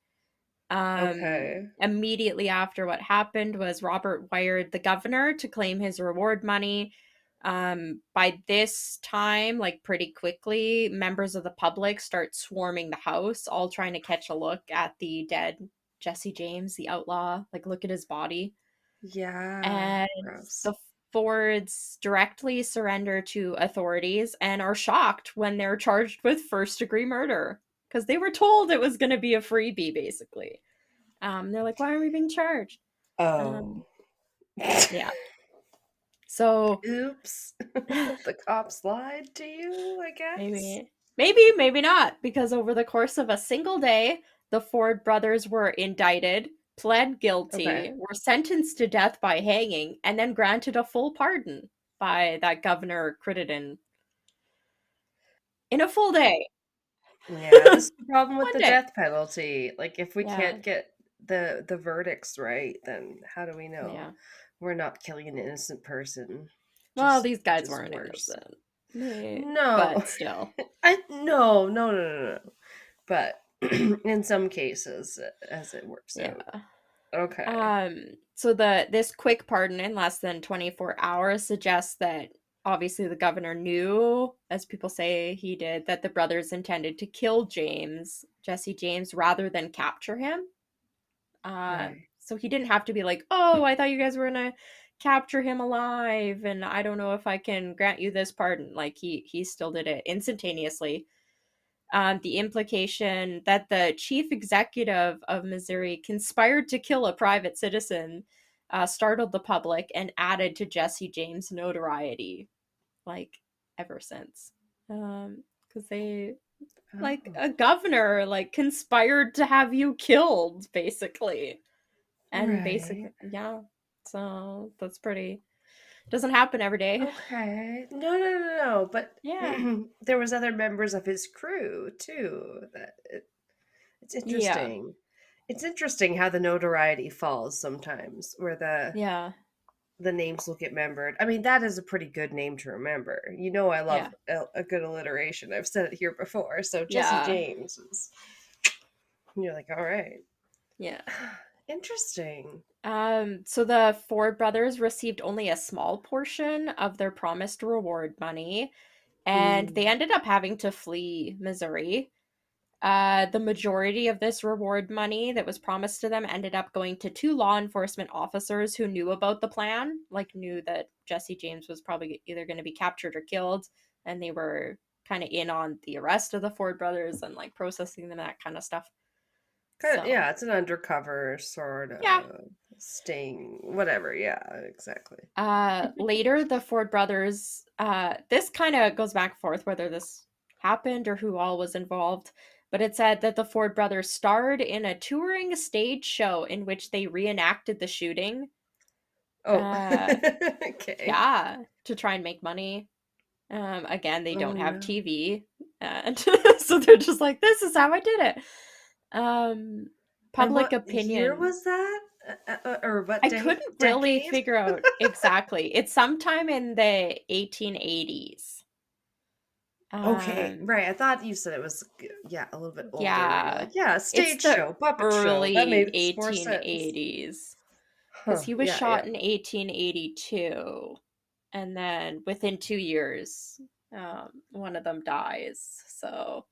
Immediately after what happened was Robert wired the governor to claim his reward money. By this time, like pretty quickly, members of the public start swarming the house, all trying to catch a look at the dead Jesse James, the outlaw. Like, look at his body. Yeah. And gross. the Fords directly surrender to authorities and are shocked when they're charged with first-degree murder because they were told it was going to be a freebie, basically. They're like, why are we being charged? Oh. Yeah. So, oops. The cops lied to you, I guess. Maybe not, because over the course of a single day, the Ford brothers were indicted, pled guilty, were sentenced to death by hanging, and then granted a full pardon by that Governor Crittenden. In a full day. Yeah, this is the problem with the death penalty. Like, if we can't get the verdicts right, then how do we know we're not killing an innocent person? Well, these guys weren't innocent. No. But still. No. But in some cases, as it works out. Okay. So this quick pardon in less than 24 hours suggests that obviously the governor knew, as people say he did, that the brothers intended to kill Jesse James, rather than capture him. So he didn't have to be like, oh, I thought you guys were gonna capture him alive, and I don't know if I can grant you this pardon. Like, he still did it instantaneously. The implication that the chief executive of Missouri conspired to kill a private citizen startled the public and added to Jesse James' notoriety, like, ever since. Because they, like, a governor, like, conspired to have you killed, basically. And basically, so that's pretty... Doesn't happen every day. Okay. No. But there was other members of his crew too. It's interesting. Yeah. It's interesting how the notoriety falls sometimes, where the names will get remembered. I mean, that is a pretty good name to remember. You know, I love a good alliteration. I've said it here before. So Jesse James is. You're like, all right. Yeah. Interesting. So the Ford brothers received only a small portion of their promised reward money, and they ended up having to flee Missouri. The majority of this reward money that was promised to them ended up going to 2 law enforcement officers who knew about the plan, like knew that Jesse James was probably either going to be captured or killed, and they were kind of in on the arrest of the Ford brothers and like processing them, that kind of stuff. Yeah, it's an undercover sort of sting, whatever. Yeah, exactly. Later, the Ford brothers, this kind of goes back and forth whether this happened or who all was involved, but it said that the Ford brothers starred in a touring stage show in which they reenacted the shooting. Okay. Yeah, to try and make money. Again, they don't have TV, and so they're just like, this is how I did it. Public opinion. Year was that? Or what? I couldn't really figure out exactly. It's sometime in the 1880s. Okay, right. I thought you said it was a little bit older. You're Yeah. like, yeah, a It's stage the show, puppet show. That early makes more sense. 1880s. Because Huh. he was Yeah, shot yeah. in 1882. And then within 2 years, one of them dies. So,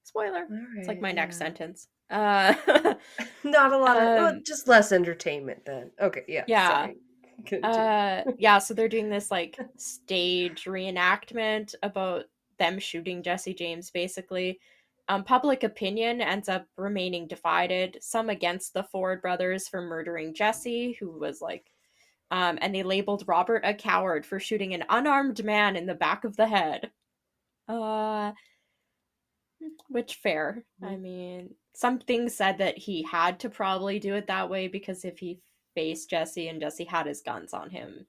spoiler. All It's like right, my next yeah. sentence. Not a lot of, well, Um, just less entertainment then. Okay, yeah, yeah. sorry. Continue. Yeah, so they're doing this like stage reenactment about them shooting Jesse James basically. Public opinion ends up remaining divided, some against the Ford brothers for murdering Jesse, who was like and they labeled Robert a coward for shooting an unarmed man in the back of the head. Uh which fair. I Mhm. mean, some things said that he had to probably do it that way because if he faced Jesse and Jesse had his guns on him,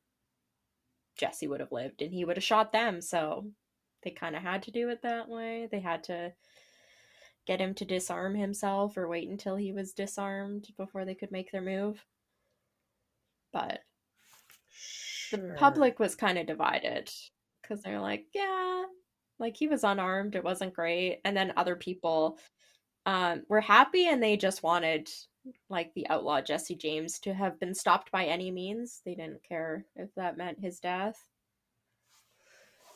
Jesse would have lived and he would have shot them. So they kind of had to do it that way. They had to get him to disarm himself or wait until he was disarmed before they could make their move. But the Sure. public was kind of divided because they're like, yeah, like he was unarmed. It wasn't great. And then other people were happy and they just wanted like the outlaw Jesse James to have been stopped by any means. They didn't care if that meant his death.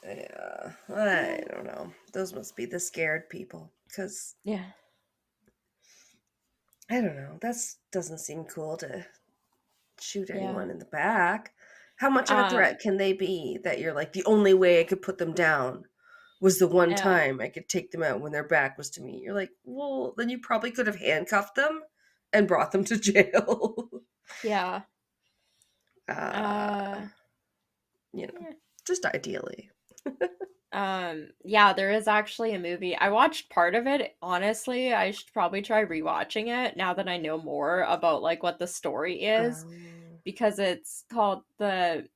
Yeah, I don't know. Those must be the scared people. Because, Yeah. I don't know. That doesn't seem cool to shoot Yeah. anyone in the back. How much of a Um, threat can they be that you're like, the only way I could put them down was the one yeah. time I could take them out when their back was to me? You're like, well, then you probably could have handcuffed them and brought them to jail. Yeah. uh, Uh, you know, yeah. just ideally. Yeah, there is actually a movie. I watched part of it. Honestly, I should probably try rewatching it now that I know more about like what the story is Um, because it's called the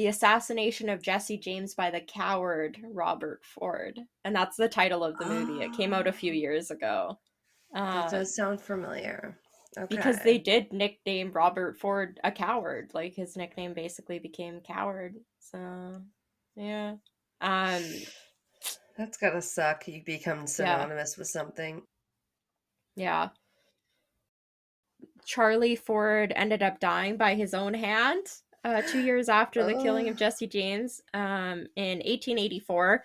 assassination of Jesse James by the coward Robert Ford. And that's the title of the movie. It came out a few oh, years ago. that Um does sound familiar. because they Okay. did nickname Robert Ford a coward. Like his nickname basically became Coward. So, yeah. Um That's gotta suck. You become yeah. synonymous with something. Yeah. Charlie Ford ended up dying by his own hand 2 years after the killing Oh, of Jesse James in 1884.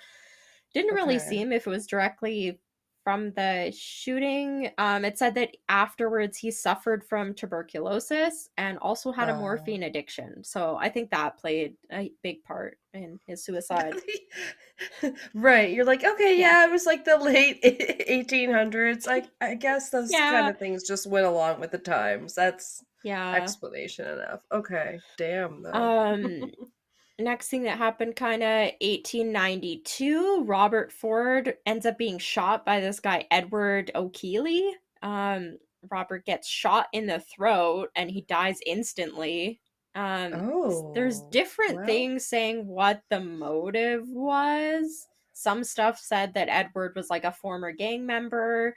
Didn't really okay. seem if it was directly from the shooting. It said that afterwards he suffered from tuberculosis and also had a Oh. morphine addiction. So I think that played a big part in his suicide. Right. You're like, okay, Yeah. yeah, it was like the late 1800s. I guess those kind Yeah. of things just went along with the times. That's Yeah. explanation enough. Okay. Damn, though. Um Next thing that happened kind of 1892, Robert Ford ends up being shot by this guy Edward O'Keefe. um Robert gets shot in the throat and he dies instantly. There's Oh, different well. things saying what the motive was. Some stuff said that Edward was like a former gang member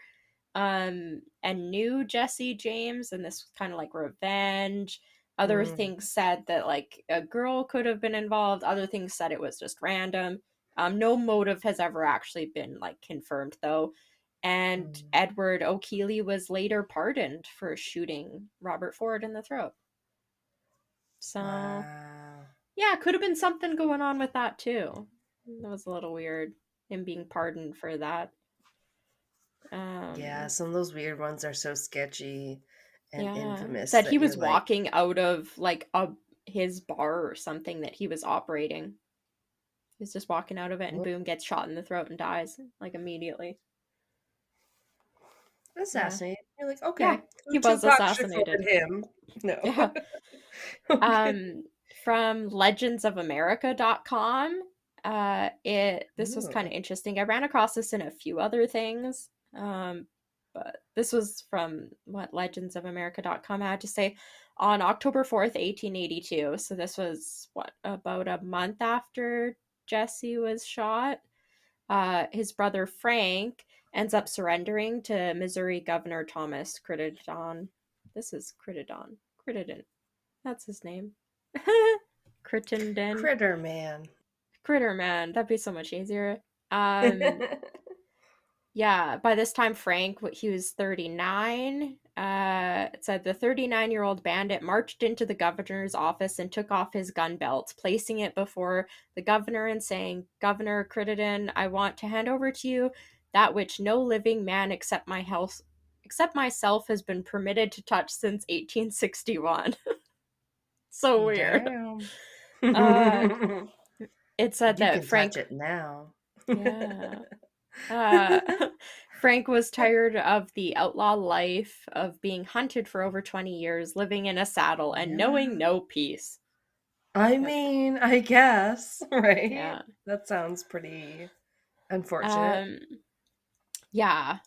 and knew Jesse James, and this was kind of like revenge. Other Mm, things said that like a girl could have been involved. Other things said it was just random. No motive has ever actually been like confirmed though. And mm. Edward O'Keefe was later pardoned for shooting Robert Ford in the throat. So Wow. yeah, could have been something going on with that too. That was a little weird. Him being pardoned for that. Yeah, Um some of those weird ones are so sketchy and Yeah. infamous Said he that you're was like, walking out of like a his bar or something that he was operating. He's just walking out of it and "What? boom, gets shot in the throat and dies like immediately. Yeah. Assassinated." You're like, Yeah, okay, he was Tupac should assassinated. forward him. No. Yeah. Okay. From legendsofamerica.com, this was kind Ooh. of interesting. I ran across this in a few other things. But this was from what legendsofamerica.com had to say on October 4th, 1882. So this was what about a month after Jesse was shot. His brother Frank ends up surrendering to Missouri Governor Thomas Crittenden. This is Crittenden. Crittenden. That's his name. Crittenden. Critter Man. Critter Man. That'd be so much easier. Um, yeah, by this time, Frank, he was 39. It said the 39-year-old bandit marched into the governor's office and took off his gun belt, placing it before the governor and saying, "Governor Crittenden, I want to hand over to you that which no living man except myself has been permitted to touch since 1861. So weird. Damn. Uh, it said You that can touch Frank, it now. yeah. Uh, Frank was tired of the outlaw life of being hunted for over 20 years, living in a saddle, and knowing Yeah. no peace. I Yep. mean, I guess, right? Yeah. That sounds pretty unfortunate. Um, yeah.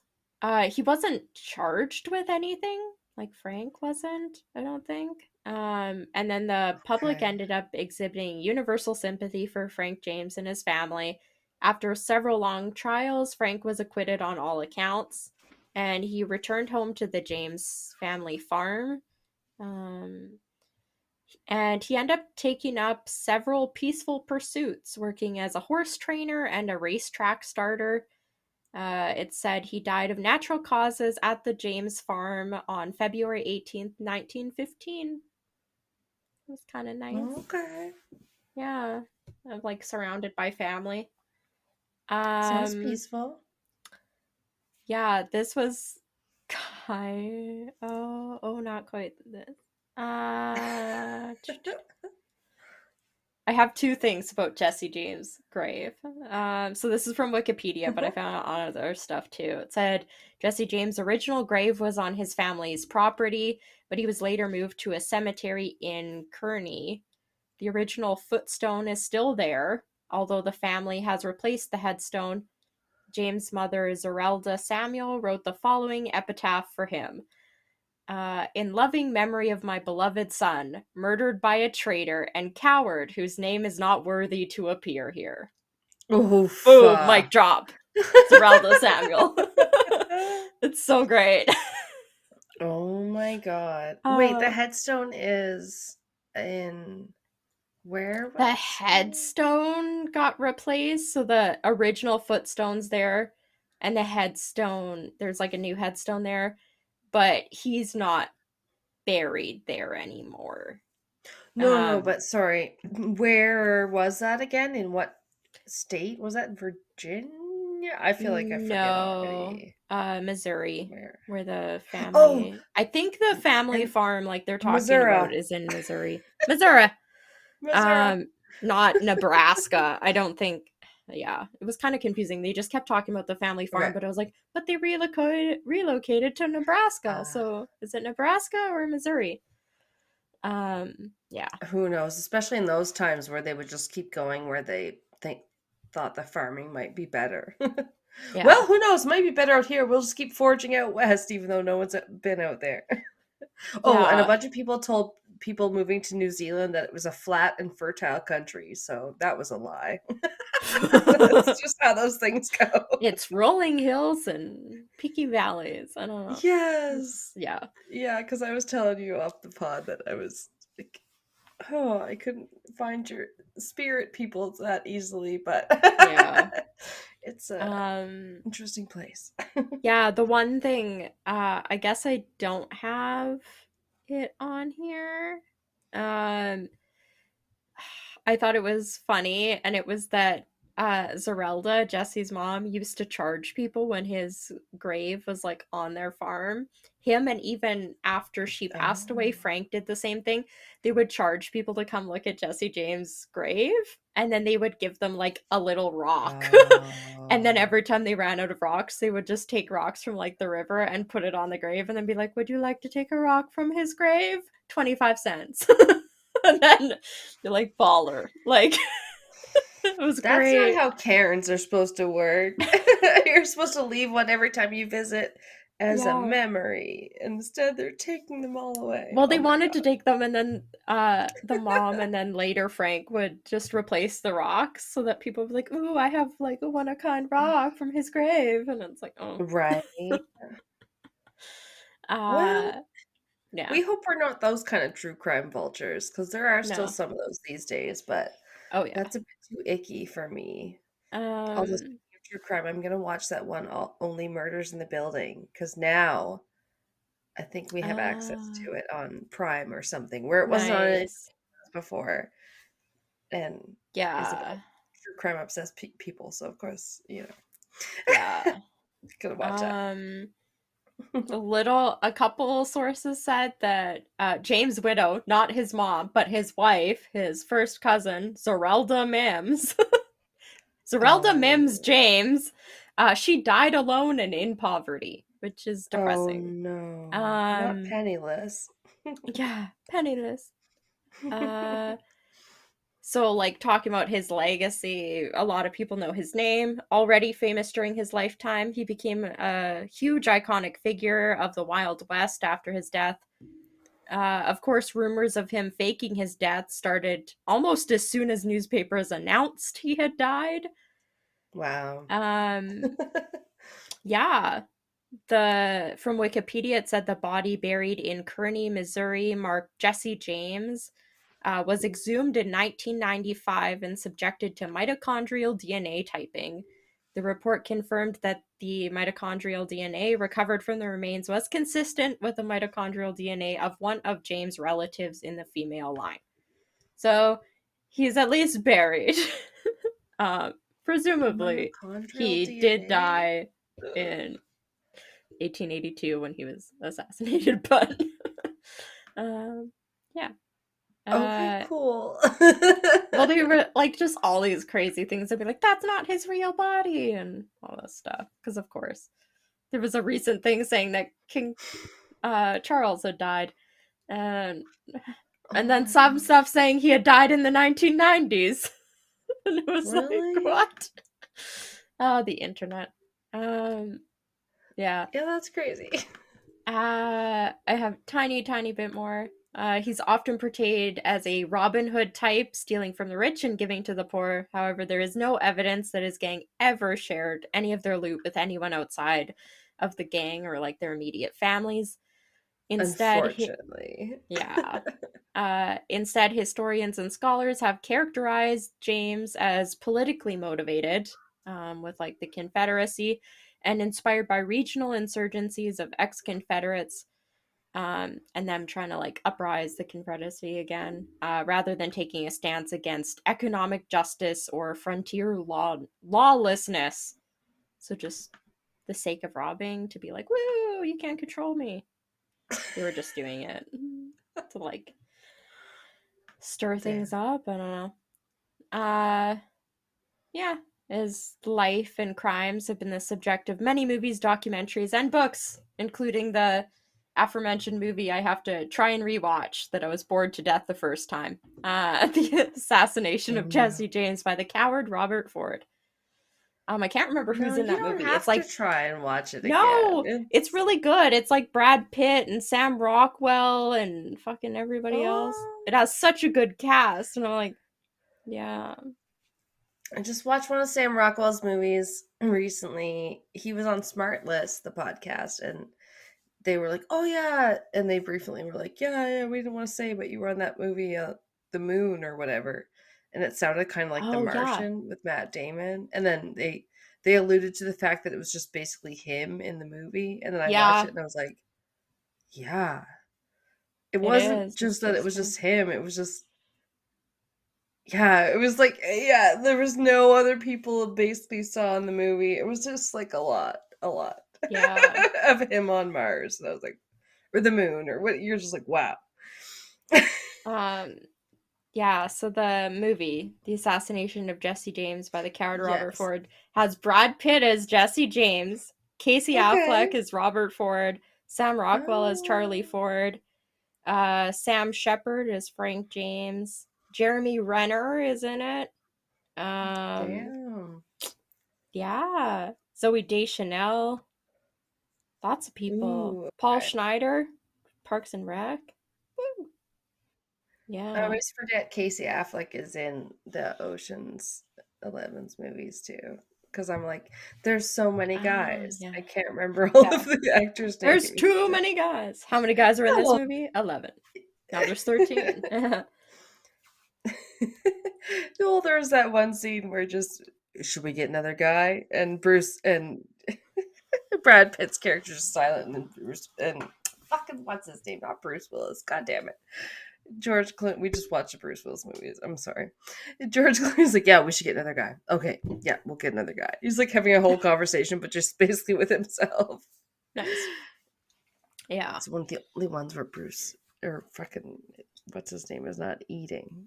He wasn't charged with anything, like Frank wasn't, I don't think. And then the public Okay. ended up exhibiting universal sympathy for Frank James and his family. After several long trials, Frank was acquitted on all accounts, and he returned home to the James family farm. Um, and he ended up taking up several peaceful pursuits, working as a horse trainer and a racetrack starter. It said he died of natural causes at the James farm on February 18th, 1915. It was kind of nice. Okay. Yeah. Like surrounded by family. Sounds Um, peaceful. yeah, this was not quite this. I have two things about Jesse James' grave. So this is from Wikipedia, but I found out other stuff too. It said Jesse James' original grave was on his family's property, but he was later moved to a cemetery in Kearney. The original footstone is still there, although the family has replaced the headstone. James' mother, Zerelda Samuel, wrote the following epitaph for him. In loving memory of my beloved son, murdered by a traitor and coward whose name is not worthy to appear here. Oof. Boom, mic drop. Zerelda Samuel. It's so great. Oh my god. Wait, the headstone is in where The was it? headstone got replaced, so the original footstone's there, and the headstone, there's like a new headstone there, but he's not buried there anymore. No, but sorry. Where was that again? In what state? Was that Virginia? I feel like I forget No, already. Missouri, Where? where the Oh, family. I think the family and farm, like they're talking about, Missouri. is in Missouri. Missouri. Missouri. Not Nebraska. I don't think. Yeah, it was kind of confusing. They just kept talking about the family farm, Okay. but I was like, but they relocated to Nebraska. So is it Nebraska or Missouri? Yeah. Who knows? Especially in those times where they would just keep going where they thought the farming might be better. Yeah. Well, who knows? Might be better out here. We'll just keep forging out west, even though no one's been out there. Oh, and a Yeah. bunch of people told people moving to New Zealand that it was a flat and fertile country, so that was a lie. That's just how those things go. It's rolling hills and peaky valleys. I don't know. Yes. Yeah. Yeah, because I was telling you off the pod that I was like, oh, I couldn't find your spirit people that easily, but Yeah. it's a interesting place. Yeah, the one thing, I guess I don't have it on here. Um, I thought it was funny, and it was that Zerelda, Jesse's mom, used to charge people when his grave was like on their farm. Him, and even after she passed away, Oh. Frank did the same thing. They would charge people to come look at Jesse James' grave, and then they would give them like a little rock. And then Oh. every time they ran out of rocks, they would just take rocks from like the river and put it on the grave, and then be like, "Would you like to take a rock from his grave? 25 cents." And then you're like, baller. Like, it was That's not great. how Karens are supposed to work. You're supposed to leave one every time you visit as a Yeah. memory. Instead, they're taking them all away. Well, Oh they my wanted to god. take them, and then the mom and then later Frank would just replace the rocks so that people would be like, "Ooh, I have like a one-of-a-kind rock from his grave." And it's like, oh. Right. Uh, Well, yeah. we hope we're not those kind of true crime vultures, because there are still No. some of those these days, but Oh, yeah. that's a bit too icky for me. I'll just Um, true crime, I'm gonna watch that one, Only Murders in the Building, because now I think we have access to it on Prime or something, where it wasn't on it Nice. before, and is about Yeah. true crime obsessed people. So of course, Yeah. gonna watch that. A couple sources said that James' widow, not his mom, but his wife, his first cousin, Zerelda Mims, Zerelda Mims Oh, James, she died alone and in poverty, which is oh depressing. no, not penniless. Yeah, penniless. So, like, talking about his legacy, a lot of people know his name. Already famous during his lifetime, he became a huge iconic figure of the Wild West after his death. Of course, rumors of him faking his death started almost as soon as newspapers announced he had died. Wow. Yeah. From Wikipedia, it said the body buried in Kearney, Missouri, marked Jesse James, was exhumed in 1995 and subjected to mitochondrial DNA typing. The report confirmed that the mitochondrial DNA recovered from the remains was consistent with the mitochondrial DNA of one of James' relatives in the female line. So he's at least buried. Presumably, Mitochondrial he did DNA. die in 1882 when he was assassinated, but yeah. Okay, cool. Well, they were like just all these crazy things. They'd be like, "That's not his real body," and all this stuff. Because of course, there was a recent thing saying that King Charles had died, and then some stuff saying he had died in the 1990s, and it was Really? like, what? Oh, the internet. Yeah. Yeah, that's crazy. I have tiny bit more. He's often portrayed as a Robin Hood type, stealing from the rich and giving to the poor. However, there is no evidence that his gang ever shared any of their loot with anyone outside of the gang or like their immediate families. Instead, Unfortunately. instead, historians and scholars have characterized James as politically motivated, with like the Confederacy, and inspired by regional insurgencies of ex-Confederates, and them trying to like uprise the Confederacy again, rather than taking a stance against economic justice or frontier lawlessness. So just the sake of robbing to be like, woo, you can't control me. They were just doing it to like stir things up. I don't know. Yeah, his life and crimes have been the subject of many movies, documentaries, and books, including the aforementioned movie I have to try and rewatch that I was bored to death the first time. The Assassination of Jesse James by the coward Robert Ford. I can't remember who's in that movie. It's like, to try and watch it again. It's really good. It's like Brad Pitt and Sam Rockwell and fucking everybody else. It has such a good cast, and I'm like, yeah. I just watched one of Sam Rockwell's movies recently. He was on Smart List, the podcast, and they were like, "Oh yeah," and they briefly were like, "Yeah, we didn't want to say, but you were on that movie, The Moon or whatever," and it sounded kind of like The Martian with Matt Damon, and then they alluded to the fact that it was just basically him in the movie, and then I watched it and I was like, "Yeah." It wasn't just that it was just him; it was just. Yeah, it was like, there was no other people basically saw in the movie. It was just like a lot Yeah. of him on Mars. And I was like, or the moon, or what? You're just like, wow. Yeah, so the movie, The Assassination of Jesse James by the coward Robert Ford, has Brad Pitt as Jesse James, Casey Affleck as Robert Ford, Sam Rockwell as Charlie Ford, Sam Shepard as Frank James, Jeremy Renner is in it. Damn. Yeah. Zoe Deschanel. Lots of people. Ooh, okay. Paul Schneider, Parks and Rec. Woo. Yeah. I always forget Casey Affleck is in the Ocean's 11's movies too. Because I'm like, there's so many guys. I can't remember all of the actors' names. There's too many guys. How many guys are in this movie? 11. Now there's 13. Well, there's that one scene where just should we get another guy? And Bruce and Brad Pitt's character is silent, and then Bruce and fucking what's his name? Not Bruce Willis. God damn it. George Clooney. We just watched the Bruce Willis movies. I'm sorry. George Clooney's like, yeah, we should get another guy. Okay, yeah, we'll get another guy. He's like having a whole conversation, but just basically with himself. Nice. Yeah. It's one of the only ones where Bruce or fucking what's his name is not eating.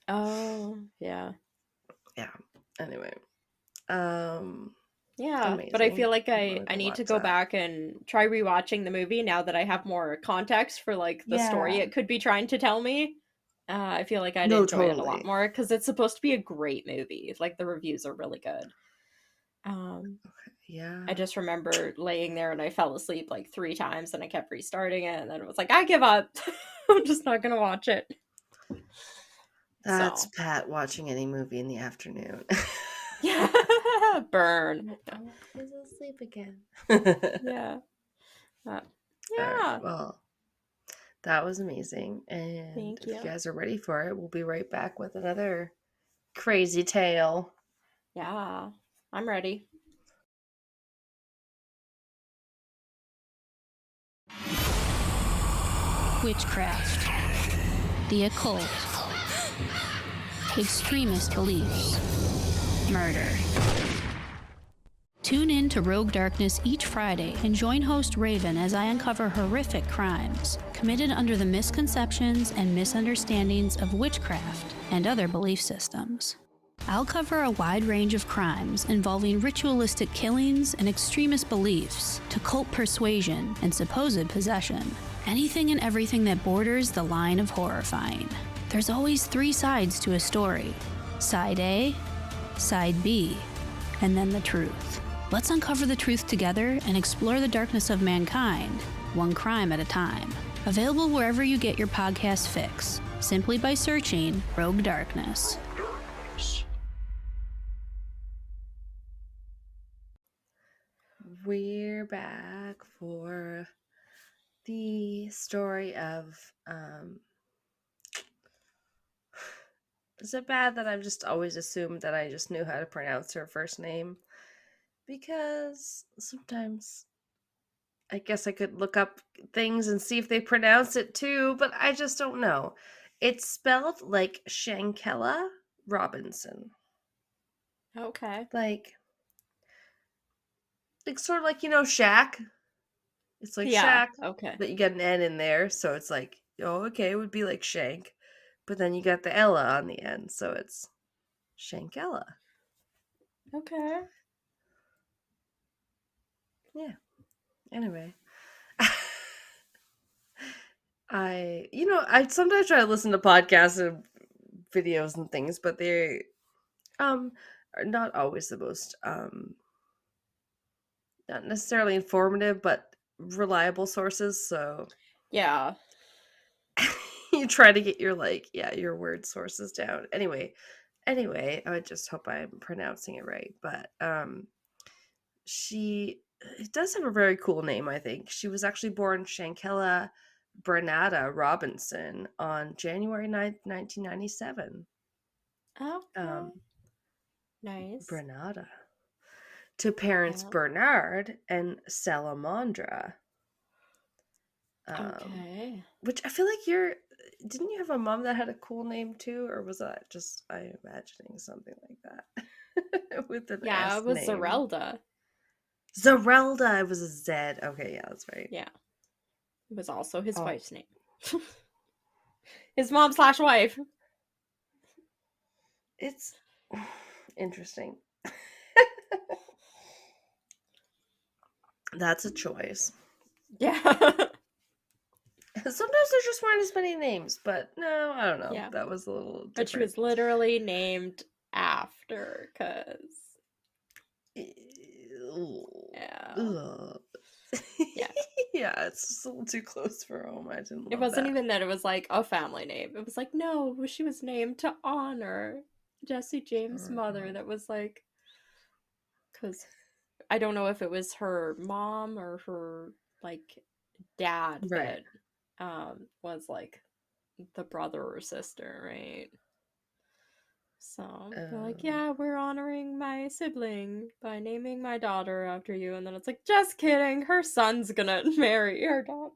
Oh, yeah. Yeah. Anyway. Yeah, but I feel like I wanted to need to watch go that. back and try rewatching the movie now that I have more context for like the story Yeah. it could be trying to tell me. I feel like I'd No, enjoy it a lot totally. more because it's supposed to be a great movie. Like the reviews are really good. Yeah. I just remember laying there and I fell asleep like 3 times and I kept restarting it and then it was like, I give up. I'm just not gonna watch it. That's So. Pat watching any movie in the afternoon. Yeah. Burn. He's asleep again. Yeah. All Yeah. right, well, that was amazing. And Thank if you. you guys are ready for it, we'll be right back with another crazy tale. Yeah. I'm ready. Witchcraft, the occult, extremist beliefs, murder. Tune in to Rogue Darkness each Friday and join host Raven as I uncover horrific crimes committed under the misconceptions and misunderstandings of witchcraft and other belief systems. I'll cover a wide range of crimes involving ritualistic killings and extremist beliefs to cult persuasion and supposed possession. Anything and everything that borders the line of horrifying. There's always 3 sides to a story. Side A, Side B, and then the truth. Let's uncover the truth together and explore the darkness of mankind, one crime at a time. Available wherever you get your podcast fix, simply by searching Rogue Darkness. We're back for the story of is it bad that I've just always assumed that I just knew how to pronounce her first name? Because sometimes I guess I could look up things and see if they pronounce it too, but I just don't know. It's spelled like Shanquella Robinson. Okay. Like sort of like, Shaq. It's like Yeah. Shaq, Okay. but you get an N in there, so it's like, oh, okay, it would be like Shank. But then you got the Ella on the end, so it's Shanquella. Okay. Yeah. Anyway. I sometimes try to listen to podcasts and videos and things, but they are not always the most not necessarily informative, but reliable sources, so Yeah. you try to get your your word sources down. Anyway, I just hope I'm pronouncing it right, but she it does have a very cool name, I think. She was actually born Shanquella Robinson on January 9th, 1997. Okay. Nice. Bernada. To parents Yeah. Bernard and Salamandra. Okay. Which I feel like didn't you have a mom that had a cool name too, or was that just I imagining something like that with an Yeah, S it was name? Zerelda. Zerelda. It was a Z. Okay, yeah, that's right. Yeah. It was also his Oh. wife's name. His mom/wife. It's interesting. That's a choice. Yeah. Sometimes there just weren't as many names, but no, I don't know. Yeah. That was a little different. But she was literally named after, because... Yeah. Yeah. Yeah, it's just a little too close for home. I didn't love It wasn't that. even that it was like a family name. It was like, no, she was named to honor Jesse James' mother. That was like, because I don't know if it was her mom or her like dad Right. that was like the brother or sister, right? So they're like, yeah, we're honoring my sibling by naming my daughter after you. And then it's like, just kidding. Her son's gonna marry her daughter.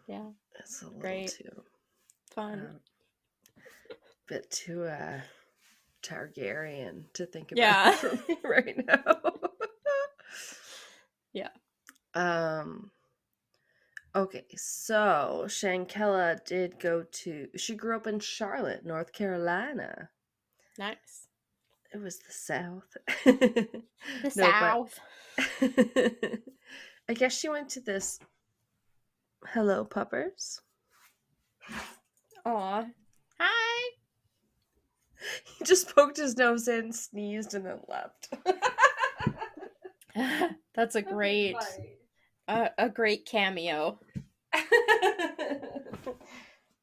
Yeah. It's a little Great. too Fun. bit too Targaryen to think about Yeah. for me right now. Yeah. Okay, so Shanquella she grew up in Charlotte, North Carolina. Nice. It was the South. The South. I guess she went to this. Hello, puppers. Aw. Hi. He just poked his nose in, sneezed, and then left. That's a great cameo.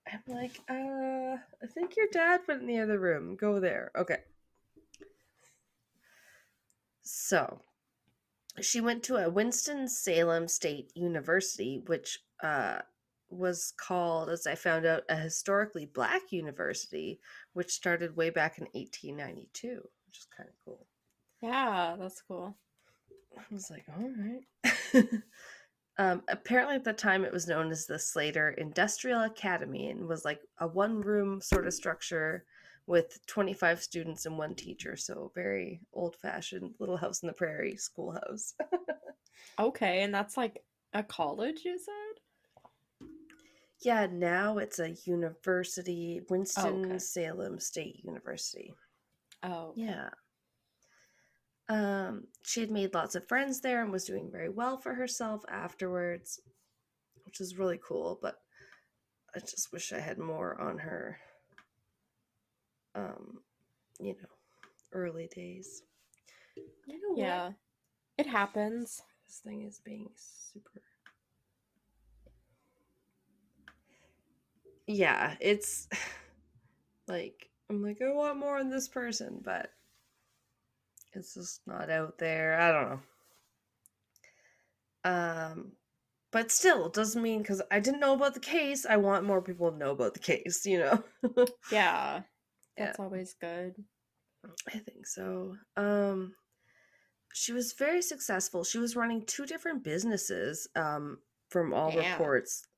I'm like, I think your dad went in the other room. Go there. Okay. So, she went to a Winston-Salem State University, which was called, as I found out, a historically black university, which started way back in 1892, which is kind of cool. Yeah, that's cool. I was like, all right. Apparently at the time it was known as the Slater Industrial Academy and was like a one-room sort of structure with 25 students and one teacher. So very old-fashioned little house in the prairie schoolhouse. Okay, and that's like a college, you said? Yeah, now it's a university, Winston-Salem State University. Oh. Okay. Yeah. She had made lots of friends there and was doing very well for herself afterwards, which is really cool, but I just wish I had more on her, early days. You know Yeah. what? It happens. This thing is being super... Yeah, it's like, I'm like, I want more on this person, but it's just not out there. I don't know. But still, it doesn't mean because I didn't know about the case, I want more people to know about the case, Yeah. That's always good. I think so. She was very successful. She was running 2 different businesses, from all reports.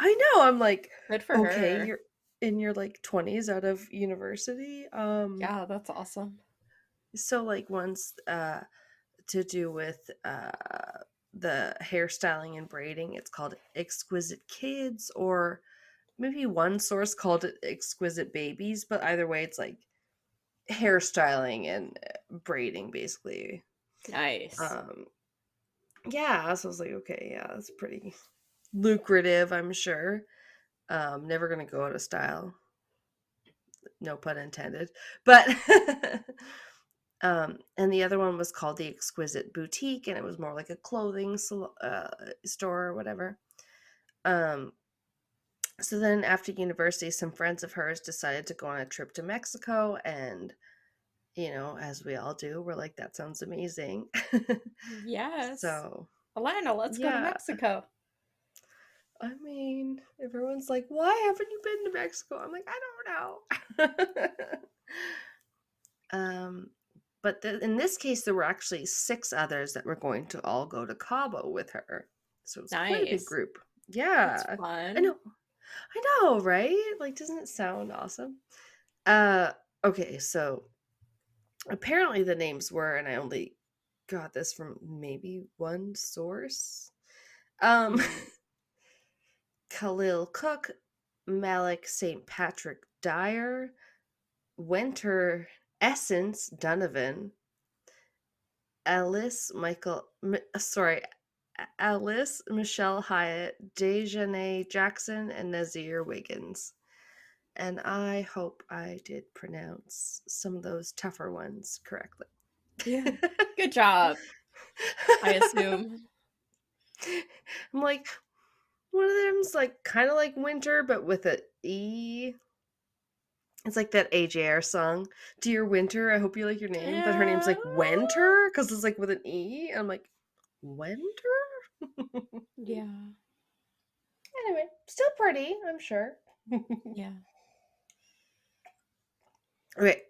I know, I'm like, good for okay, her. you're in your like 20s out of university. Yeah, that's awesome. So like one's to do with the hairstyling and braiding. It's called Exquisite Kids, or maybe one source called it Exquisite Babies, but either way it's like hairstyling and braiding basically. Nice. Yeah, so I was like, okay, yeah, that's pretty lucrative, I'm sure. Never gonna go out of style. No pun intended. But and the other one was called the Exquisite Boutique, and it was more like a clothing store or whatever. So then after university, some friends of hers decided to go on a trip to Mexico, and as we all do, we're like, that sounds amazing. Yes. So Alanna, let's go to Mexico. I mean, everyone's like, why haven't you been to Mexico? I'm like, I don't know. But in this case, there were actually 6 others that were going to all go to Cabo with her. So it was quite a big group. Yeah. That's fun. I know, right? Like, doesn't it sound awesome? Okay, so apparently the names were, and I only got this from maybe one source. Khalil Cook, Malik St. Patrick Dyer, Winter Essence Donovan, Alice Michelle Hyatt, Dejanay Jackson, and Nazir Wiggins. And I hope I did pronounce some of those tougher ones correctly. Yeah. Good job. I assume. I'm like, one of them's like kind of like winter, but with an E. It's like that AJR song, Dear Winter, I hope you like your name. But her name's like Winter because it's like with an E. And I'm like, Winter? Yeah. Anyway, still pretty, I'm sure. Yeah. Okay.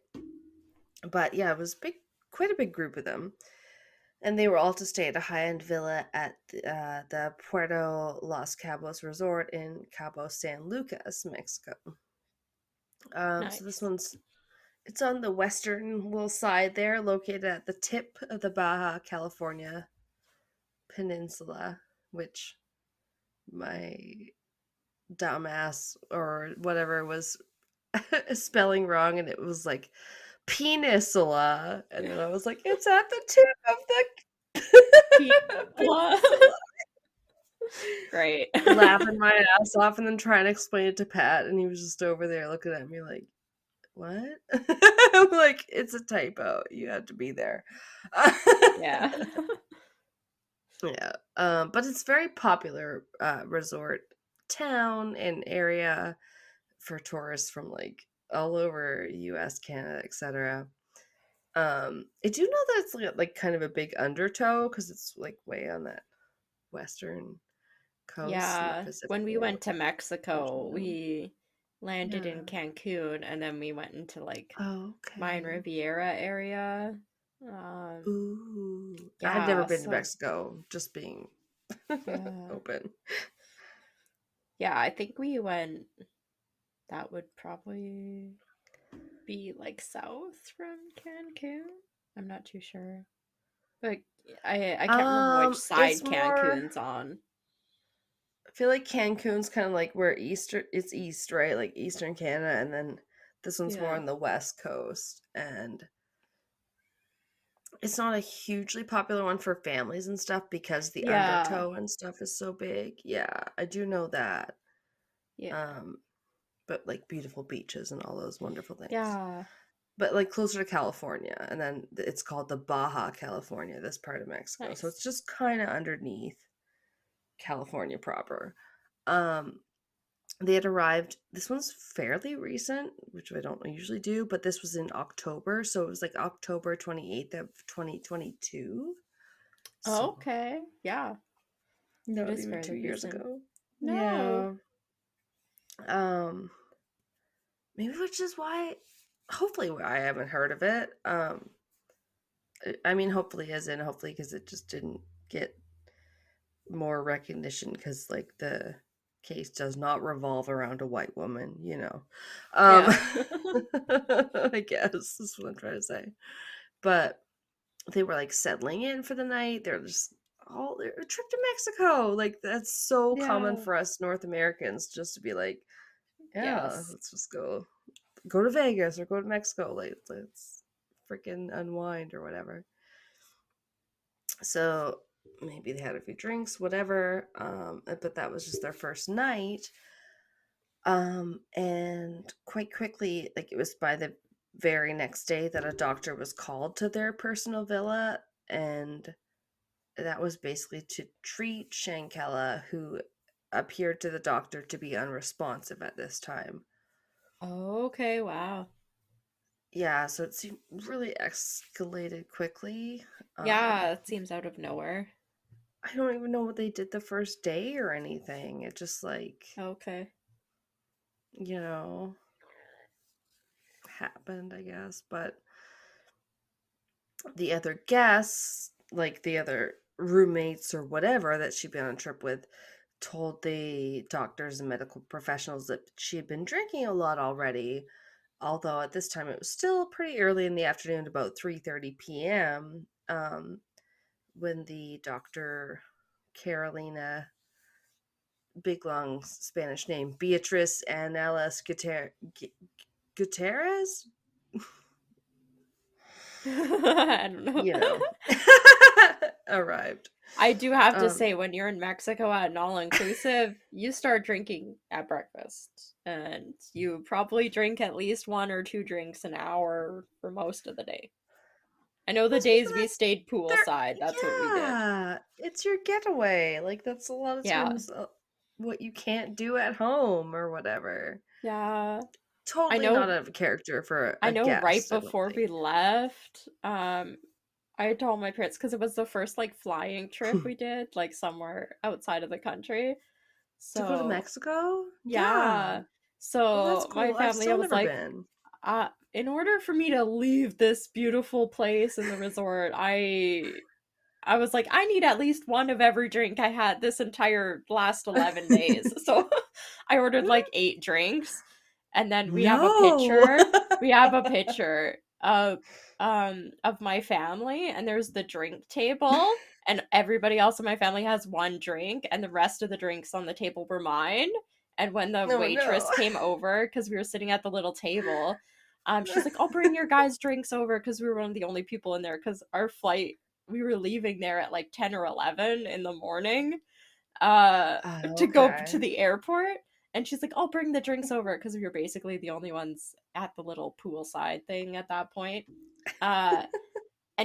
But yeah, it was quite a big group of them. And they were all to stay at a high-end villa at the Puerto Los Cabos resort in Cabo San Lucas, Mexico. So this Nice. it's on the western little side there, located at the tip of the Baja California Peninsula, which my dumbass or whatever was spelling wrong, and it was like penisula, and then I was like, it's at the tip of the What? peninsula. Great. Laughing my ass off and then trying to explain it to Pat, and he was just over there looking at me like, what? I'm like, it's a typo. You had to be there. Yeah. Yeah. But it's very popular resort town and area for tourists from like all over US, Canada, etc. I do know that it's like kind of a big undertow because it's like way on that western coast in the Yeah. Pacific. When we went to Mexico, Ocean. we landed in Yeah. Cancun and then we went into like Mayan Okay. Riviera area. Ooh. I've never Yeah, been to so Mexico, just being yeah. open. Yeah, I think we went, that would probably be like south from Cancun. I'm not too sure. But I can't remember which It's side more. Cancun's on. I feel like Cancun's kind of like where it's east, right? Like Eastern Canada, and then this one's more Yeah. on the West Coast, and it's not a hugely popular one for families and stuff because the Yeah. undertow and stuff is so big. Yeah, I do know that. Yeah. But like beautiful beaches and all those wonderful things. Yeah. But like closer to California, and then it's called the Baja California, this part of Mexico. So Nice. it's just kind of underneath California proper. Um, they had arrived. This one's fairly recent, which I don't usually do, but this was in October, so it was like October 28th of 2022. Oh, So okay. Yeah. It not is even 2 fairly years recent. ago. No. Yeah. Maybe which is why, hopefully, I haven't heard of it. I mean, hopefully, as in hopefully, because it just didn't get more recognition because like the case does not revolve around a white woman, Yeah. I guess is what I'm trying to say. But they were like settling in for the night. They're just they're a trip to Mexico. Like that's so common Yeah. for us North Americans just to be like, yeah, Yes. let's just go to Vegas or go to Mexico. Like let's freaking unwind or whatever. So maybe they had a few drinks, whatever. But that was just their first night. And quite quickly, like it was by the very next day that a doctor was called to their personal villa, and that was basically to treat Shanquella, who appeared to the doctor to be unresponsive at this time. Okay, wow. Yeah, so it seemed really escalated quickly. Yeah, it seems out of nowhere. I don't even know what they did the first day or anything. It just like, Okay. happened, I guess. But the other guests, like the other roommates or whatever that she'd been on a trip with, told the doctors and medical professionals that she had been drinking a lot already. Although at this time it was still pretty early in the afternoon, about 3:30 p.m. When the doctor Carolina, big long Spanish name, Beatrice Annelas Gutierrez? I don't know. Arrived. I do have to say, when you're in Mexico at an all-inclusive, you start drinking at breakfast. And you probably drink at least 1 or 2 drinks an hour for most of the day. I know the days we stayed poolside, that's what we did. Yeah, it's your getaway. Like, that's a lot of times what you can't do at home or whatever. Yeah. Totally not out of character for a guest. Right before we left, I told my parents, because it was the first like flying trip we did, like somewhere outside of the country. So to go to Mexico? Yeah. So that's cool. my family I've still was never like, been. in order for me to leave this beautiful place in the resort, I was like, I need at least one of every drink I had this entire last 11 days. So I ordered like 8 drinks. And then we have a picture. We have a picture of my family, and there's the drink table, and everybody else in my family has one drink, and the rest of the drinks on the table were mine. And when the waitress came over, because we were sitting at the little table, she's like, I'll bring your guys' drinks over, because we were one of the only people in there, because our flight, we were leaving there at like 10 or 11 in the morning to go to the airport. And she's like, I'll bring the drinks over, because we were basically the only ones at the little poolside thing at that point. And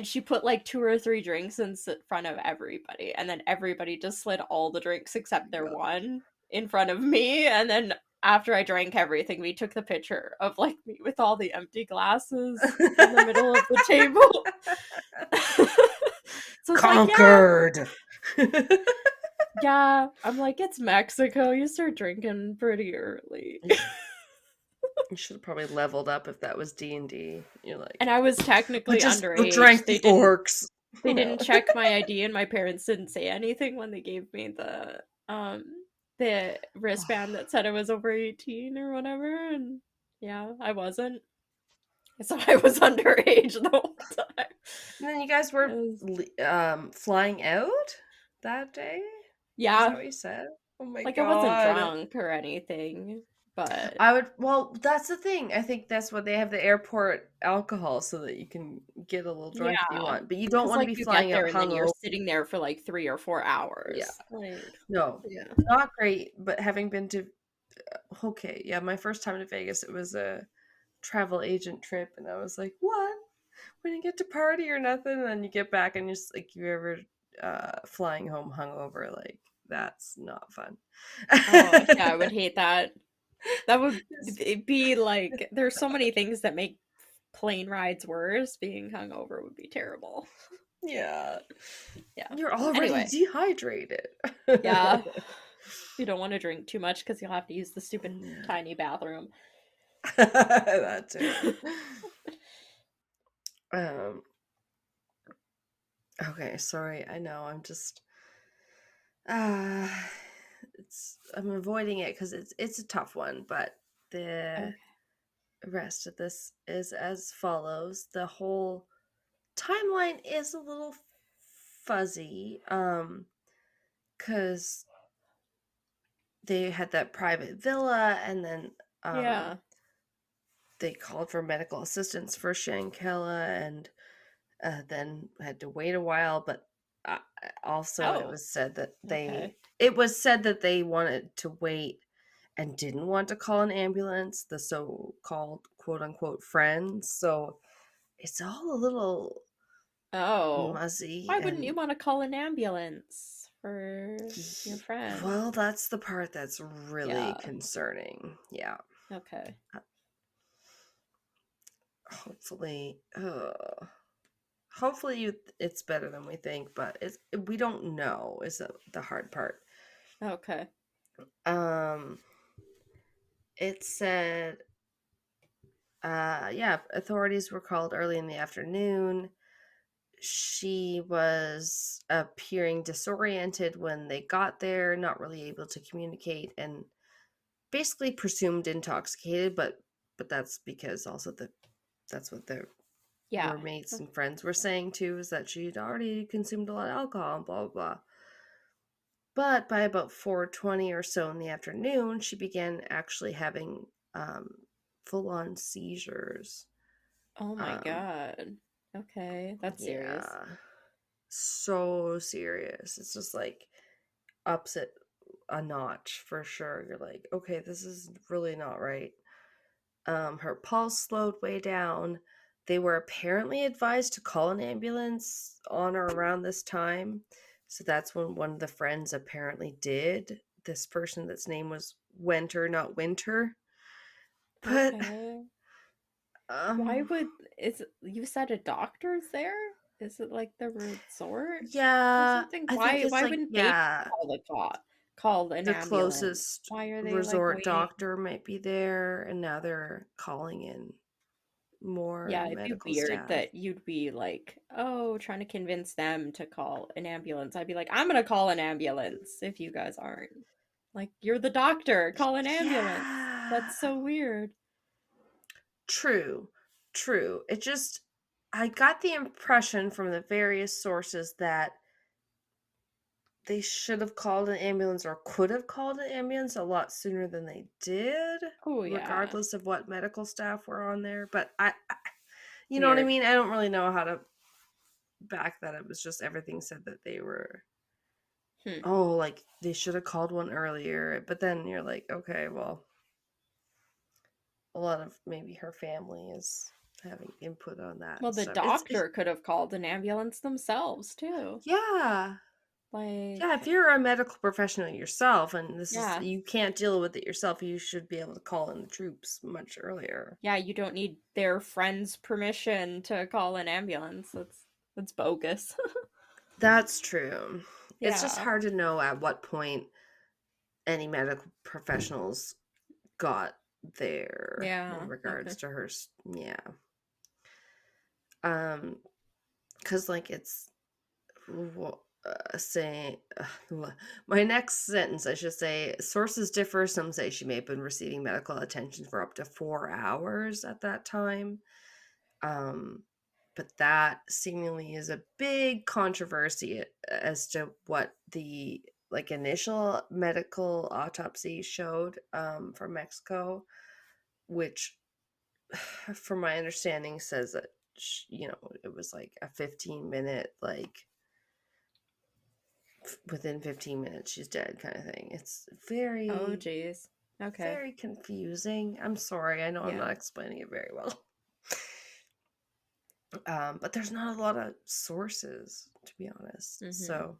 she put like 2 or 3 drinks in front of everybody. And then everybody just slid all the drinks except their one in front of me. And then after I drank everything, we took the picture of like me with all the empty glasses in the middle of the table. So conquered. Like, yeah, I'm like, it's Mexico. You start drinking pretty early. You should have probably leveled up if that was D&D. You're like, and I was technically underage. Drank the orcs. They didn't check my ID, and my parents didn't say anything when they gave me the wristband that said I was over 18 or whatever. And yeah, I wasn't. So I was underage the whole time. And then you guys were flying out that day? Yeah. Is that what you said? Oh my god. I wasn't drunk or anything, but well, that's the thing. I think that's what they have, the airport alcohol, so that you can get a little drunk if you want. But you don't want to be flying out hungover. And then you're sitting there for like 3 or 4 hours. Yeah. No. Yeah. Not great, but having been to my first time to Vegas, it was a travel agent trip, and I was like, what? We didn't get to party or nothing, and then you get back and you're just like, you ever flying home hungover, like that's not fun. Oh yeah, I would hate that. That would be like, there's so many things that make plane rides worse. Being hungover would be terrible. Yeah. You're already dehydrated. Yeah. You don't want to drink too much because you'll have to use the stupid tiny bathroom. That too. Okay, sorry. I know. I'm just I'm avoiding it because it's a tough one, but the rest of this is as follows. The whole timeline is a little fuzzy, because they had that private villa, and then they called for medical assistance for Shanquella, and then had to wait a while, but also it was said that they wanted to wait and didn't want to call an ambulance, the so-called quote-unquote friends. So it's all a little muzzy. Why wouldn't you want to call an ambulance for your friend? Well, that's the part that's really concerning. Yeah. Okay. Hopefully it's better than we think, but we don't know is the hard part. Okay. It said authorities were called early in the afternoon. She was appearing disoriented when they got there, not really able to communicate, and basically presumed intoxicated, but that's because also that's what the roommates and friends were saying too, is that she'd already consumed a lot of alcohol and blah blah blah. But by about 4:20 or so in the afternoon, she began actually having full-on seizures. Oh my god. Okay, that's serious. So serious. It's just like ups it a notch for sure. You're like, okay, this is really not right. Her pulse slowed way down. They were apparently advised to call an ambulance on or around this time. So that's when one of the friends apparently did. This person that's name was Winter, not Winter. But why would you said a doctor's there? Is it like the resort? Yeah. Why wouldn't they call an ambulance? The closest resort doctor might be there, and now they're calling in more Yeah, it'd be medical weird staff. that you'd be like, oh, trying to convince them to call an ambulance. I'd be like, I'm gonna call an ambulance if you guys aren't. Like, you're the doctor, call an ambulance. Yeah. That's so weird. True. It just, I got the impression from the various sources that they should have called an ambulance or could have called an ambulance a lot sooner than they did. Oh, yeah. Regardless of what medical staff were on there. But I you know what I Weird. mean? I don't really know how to back that. It was just everything said that they were, oh, like they should have called one earlier. But then you're like, okay, well, a lot of maybe her family is having input on that. Well, the doctor could have called an ambulance themselves, too. Yeah. Like, Yeah, if you're a medical professional yourself and this Yeah. is, you can't deal with it yourself, you should be able to call in the troops much earlier. yeah, you don't need their friend's permission to call an ambulance. That's bogus. That's true. It's just Yeah. hard to know at what point any medical professionals got there Yeah, in regards okay. to her. Because like it's saying my next sentence, I should say, sources differ. Some say she may have been receiving medical attention for up to 4 hours at that time. But that seemingly is a big controversy as to what the like initial medical autopsy showed from Mexico, which from my understanding says that it was like a 15-minute, like within 15 minutes she's dead kind of thing. It's very, Oh, geez. Okay. very confusing. I'm sorry, I know I'm Yeah. not explaining it very well. But there's not a lot of sources, to be honest. So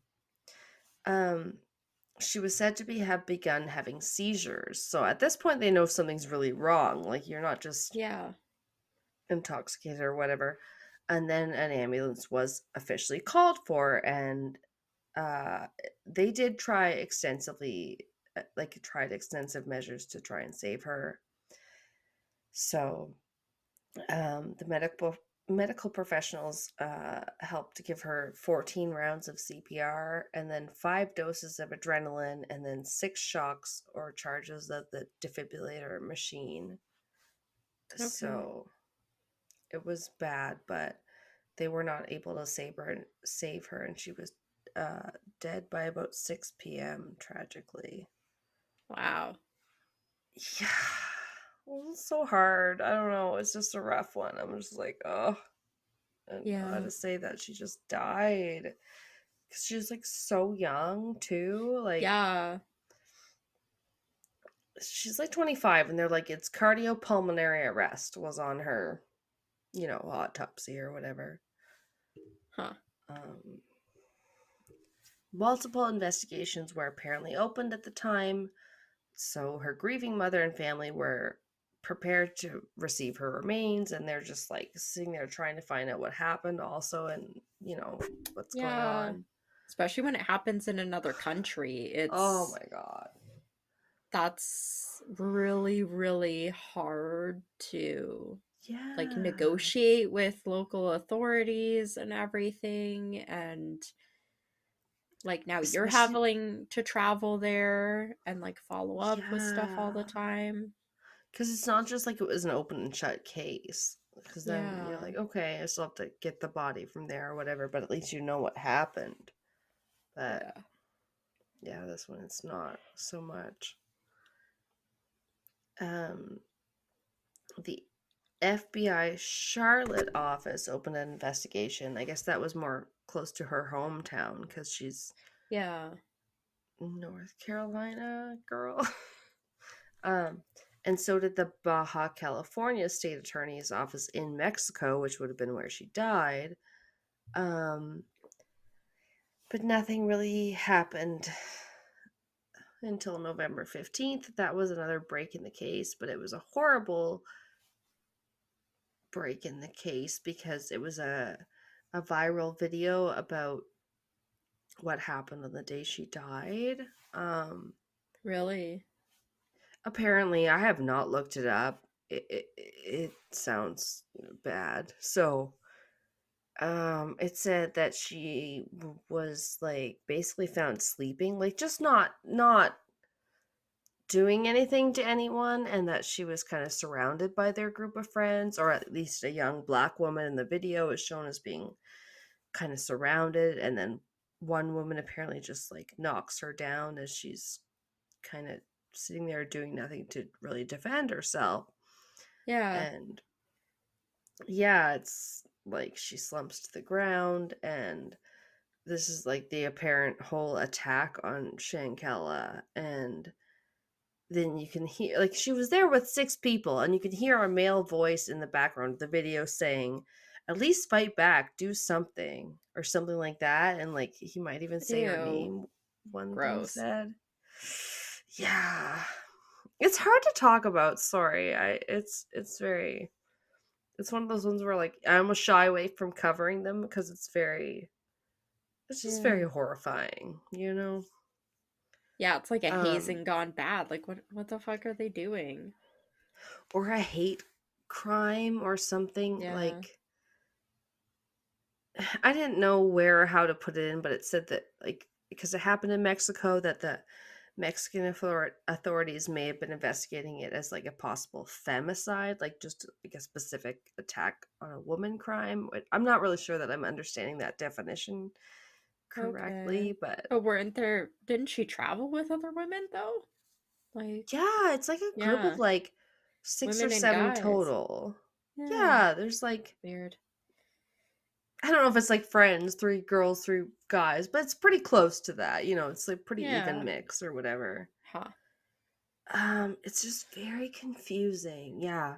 she was said to have begun having seizures. So at this point they know something's really wrong, like you're not just intoxicated or whatever. And then an ambulance was officially called for, and they did try extensive measures to try and save her. So the medical professionals helped to give her 14 rounds of CPR and then 5 doses of adrenaline and then 6 shocks or charges of the defibrillator machine. Okay. So it was bad, but they were not able to save her, and she was dead by about 6 p.m. tragically. Wow. Yeah. It was so hard. I don't know. It's just a rough one. I'm just like, oh. And to say that she just died. Because she was like so young too. Like, yeah. She's like 25, and they're like, it's cardiopulmonary arrest was on her, autopsy or whatever. Huh. Multiple investigations were apparently opened at the time. So her grieving mother and family were prepared to receive her remains, and they're just like sitting there trying to find out what happened also, and what's going on. Especially when it happens in another country. It's, oh my god, that's really, really hard to like negotiate with local authorities and everything. And like now you're having to travel there and like follow up with stuff all the time. Because it's not just like it was an open and shut case. Because then you're like, okay, I still have to get the body from there or whatever, but at least you know what happened. But yeah, this one it's not so much. The FBI Charlotte office opened an investigation. I guess that was more close to her hometown because she's North Carolina girl. And so did the Baja California State Attorney's Office in Mexico, which would have been where she died. But nothing really happened until November 15th. That was another break in the case, but it was a horrible break in the case because it was a viral video about what happened on the day she died. Really? Apparently, I have not looked it up. it sounds bad. So it said that she was like basically found sleeping, like just not doing anything to anyone, and that she was kind of surrounded by their group of friends, or at least a young black woman in the video is shown as being kind of surrounded, and then one woman apparently just like knocks her down as she's kind of sitting there doing nothing to really defend herself. Yeah. And yeah, it's like she slumps to the ground, and this is like the apparent whole attack on Shanquella. And then you can hear, like, she was there with 6 people, and you can hear a male voice in the background of the video saying, at least fight back, do something, or something like that. And like he might even say her Ew. name, one thing Gross. said. Yeah, it's hard to talk about. Sorry, it's very, it's one of those ones where like I almost shy away from covering them because it's just very horrifying, you know. Yeah, it's like a hazing gone bad. Like what the fuck are they doing? Or a hate crime or something. Yeah. Like, I didn't know where or how to put it in, but it said that like because it happened in Mexico, that the Mexican authorities may have been investigating it as like a possible femicide, like just like a specific attack on a woman crime. I'm not really sure that I'm understanding that definition correctly, Okay. But didn't she travel with other women though? Like, yeah, it's like a group yeah, of like 6 women or and 7 guys. total. Yeah. Yeah, there's like, Weird. I don't know if it's like friends, 3 girls, 3 guys, but it's pretty close to that. You know, it's like pretty even mix or whatever. Huh. It's just very confusing. Yeah.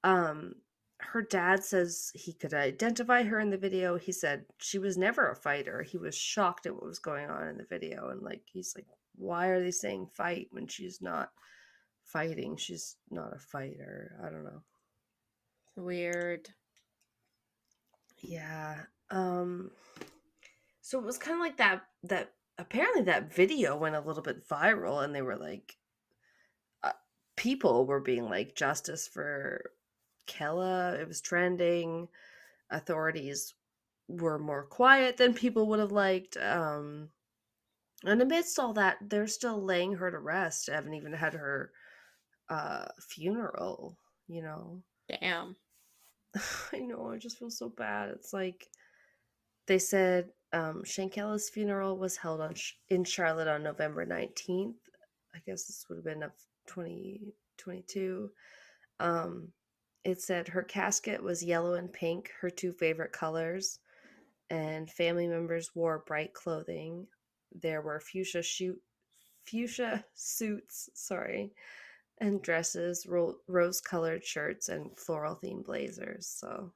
Um, her dad says he could identify her in the video. He said she was never a fighter. He was shocked at what was going on in the video, and like he's like, why are they saying fight when she's not fighting? She's not a fighter. I don't know. Weird. Yeah. So it was kind of like that apparently that video went a little bit viral, and they were like people were being like, justice for Kella. It was trending. Authorities were more quiet than people would have liked. And amidst all that, they're still laying her to rest. I haven't even had her funeral, you know. Damn. I know, I just feel so bad. It's like they said Shankella's funeral was held in Charlotte on November 19th. I guess this would have been of 2022. It said her casket was yellow and pink, her 2 favorite colors, and family members wore bright clothing. There were fuchsia suits, and dresses, rose-colored shirts, and floral-themed blazers. So